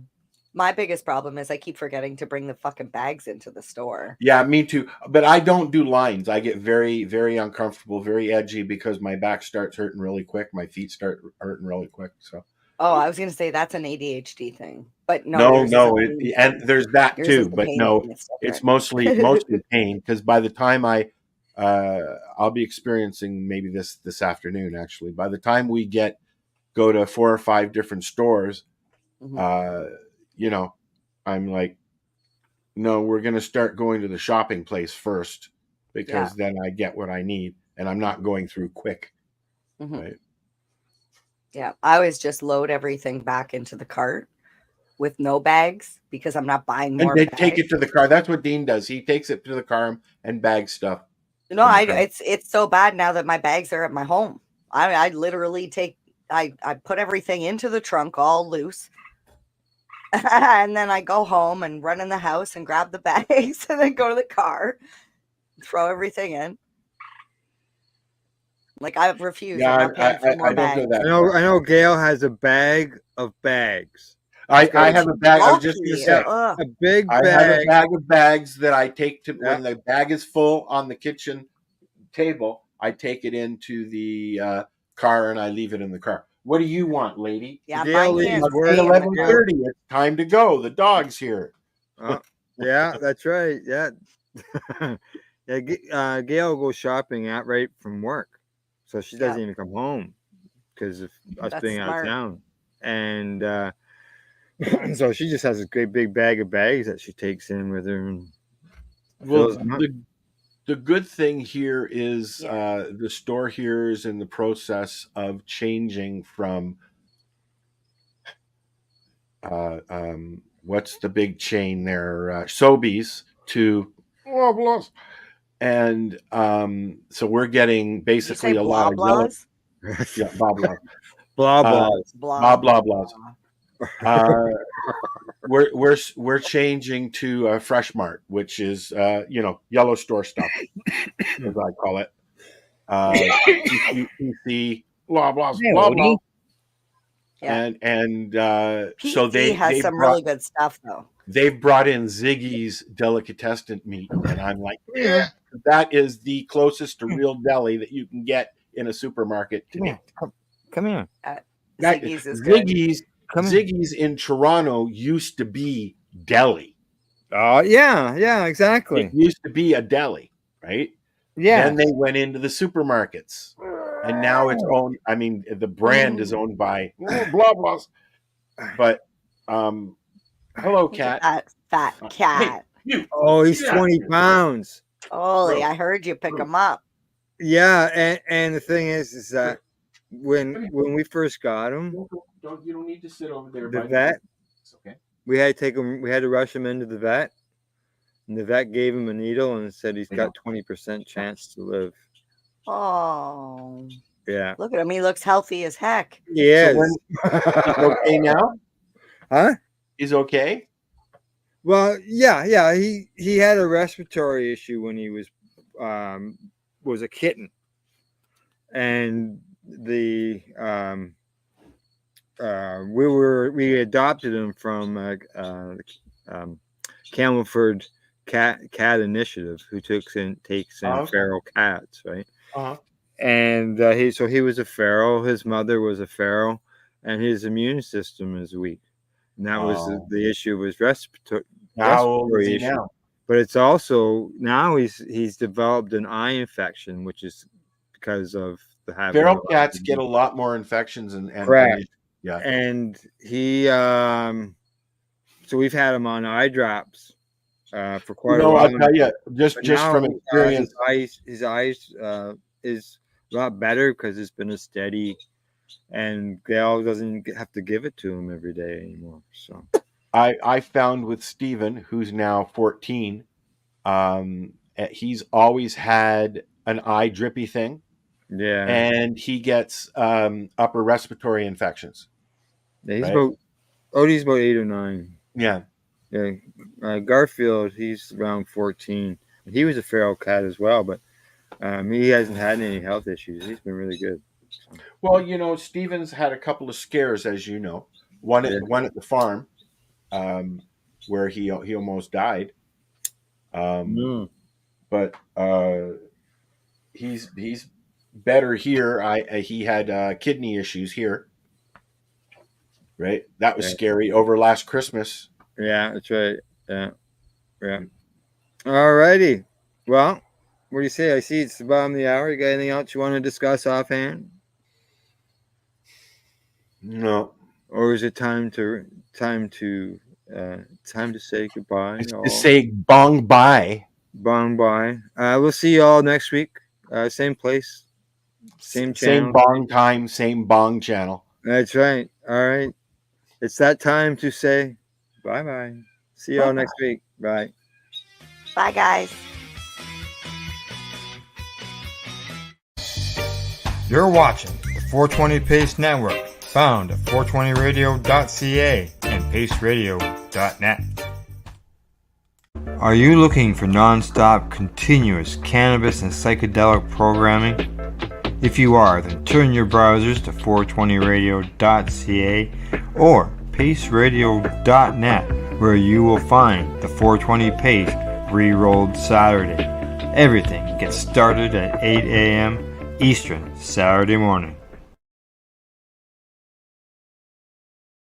My biggest problem is I keep forgetting to bring the fucking bags into the store. Yeah, me too. But I don't do lines. I get very, very uncomfortable, very edgy because my back starts hurting really quick. My feet start hurting really quick. So Oh, I was gonna say that's an ADHD thing, but no, no, yours is a and pain thing. there's that Yours is too. the But pain no, thing, it's it's different. mostly pain because by the time I'll be experiencing maybe this afternoon actually. By the time we go to 4 or 5 different stores, Mhm. you know, I'm like, no, we're going to start going to the shopping place first because then I get what I need and I'm not going through quick. Mhm. Right. Yeah, I always just load everything back into the cart with no bags because I'm not buying And more they bags. take it to the car. That's what Dean does. He takes it to the car and bags stuff. No, it's so bad now that my bags are at my home. I literally I put everything into the trunk all loose. And then I go home and run in the house and grab the bags and then go to the car, throw everything in. Like I've refused. Yeah, I'm not paying for more I don't bags. go that I know Gail has a bag of bags. I have a bag. I was just going to say, a big I bag. have a bag of bags that I take to when the bag is full on the kitchen table. I take it into the car and I leave it in the car. What do you want, lady? Yeah, Gail mine can't leaves work. stay in the 11:30. It's time to go. The dog's here. Yeah, that's right. Yeah. Gail goes shopping right from work. So she doesn't even come home because of us That's being smart. out of town. And so she just has a great big bag of bags that she takes in with her. And Well, fills them up. the good thing here is the store here is in the process of changing from what's the big chain there, Sobeys to Loblaws, and so we're getting basically a lot of yellow. Yeah, Loblaws. Blahs. We're changing to Fresh Mart, which is yellow store stuff, as I call it. PC, blah blah blah blah. Yeah. And PC so they has some really good stuff though. They've brought in Ziggy's delicatessen meat, and I'm like, yeah, that is the closest to real deli that you can get in a supermarket today. Come here. Ziggy's is good. Ziggy's in Toronto used to be deli. Oh yeah, exactly. It used to be a deli, right? Yeah. Then they went into the supermarkets, and now it's owned. I mean, the brand is owned by blah blahs. But hello, cat. That fat cat. Hey, oh, he's 20 pounds. Holy, I heard you pick him up. Yeah, and the thing is that when we first got him, you don't need to sit over there. The vet. It's okay. We had to take him. We had to rush him into the vet, and the vet gave him a needle and said he's got 20% chance to live. Oh. Yeah. Look at him. He looks healthy as heck. Yeah. So he's okay now? Huh? He's okay? Well, yeah. He had a respiratory issue when he was a kitten, and we adopted him from Camelford Cat Initiative, who takes in feral cats, right? And he was a feral. His mother was a feral, and his immune system is weak. And that was the issue. Was respiratory issue. Now? But it's also now he's developed an eye infection, which is because of the feral cats get a lot more infections and correct. Yeah. And he so we've had him on eye drops for quite a while. I'll tell you, just from experience, his eyes is a lot better because it's been a steady, and Gail doesn't have to give it to him every day anymore. So I found with Steven, who's now 14, he's always had an eye drippy thing, Yeah. and he gets upper respiratory infections. Yeah, he's right? about Odie's about 8 or 9. Yeah. Yeah. Garfield, he's around 14. He was a feral cat as well, but he hasn't had any health issues. He's been really good. So, Well, Steven's had a couple of scares, as you know. One at the farm, where he almost died. But he's better here. He had kidney issues here. Right, that was scary over last Christmas. Yeah, that's right. Yeah. All righty. Well, what do you say? I see it's the bottom of the hour. You got anything else you want to discuss offhand? No. Or is it time to say goodbye? To say bong bye. Bong bye. We'll see you all next week. Same place, same channel. Same bong time, same bong channel. That's right. All right. It's that time to say bye-bye. See you all next week. Bye. Bye, guys. You're watching the 420 Pace Network, found at 420radio.ca and paceradio.net. Are you looking for non-stop, continuous cannabis and psychedelic programming? If you are, then turn your browsers to 420radio.ca or paceradio.net, where you will find the 420 Pace Re-Rolled Saturday. Everything gets started at 8 a.m. Eastern Saturday morning.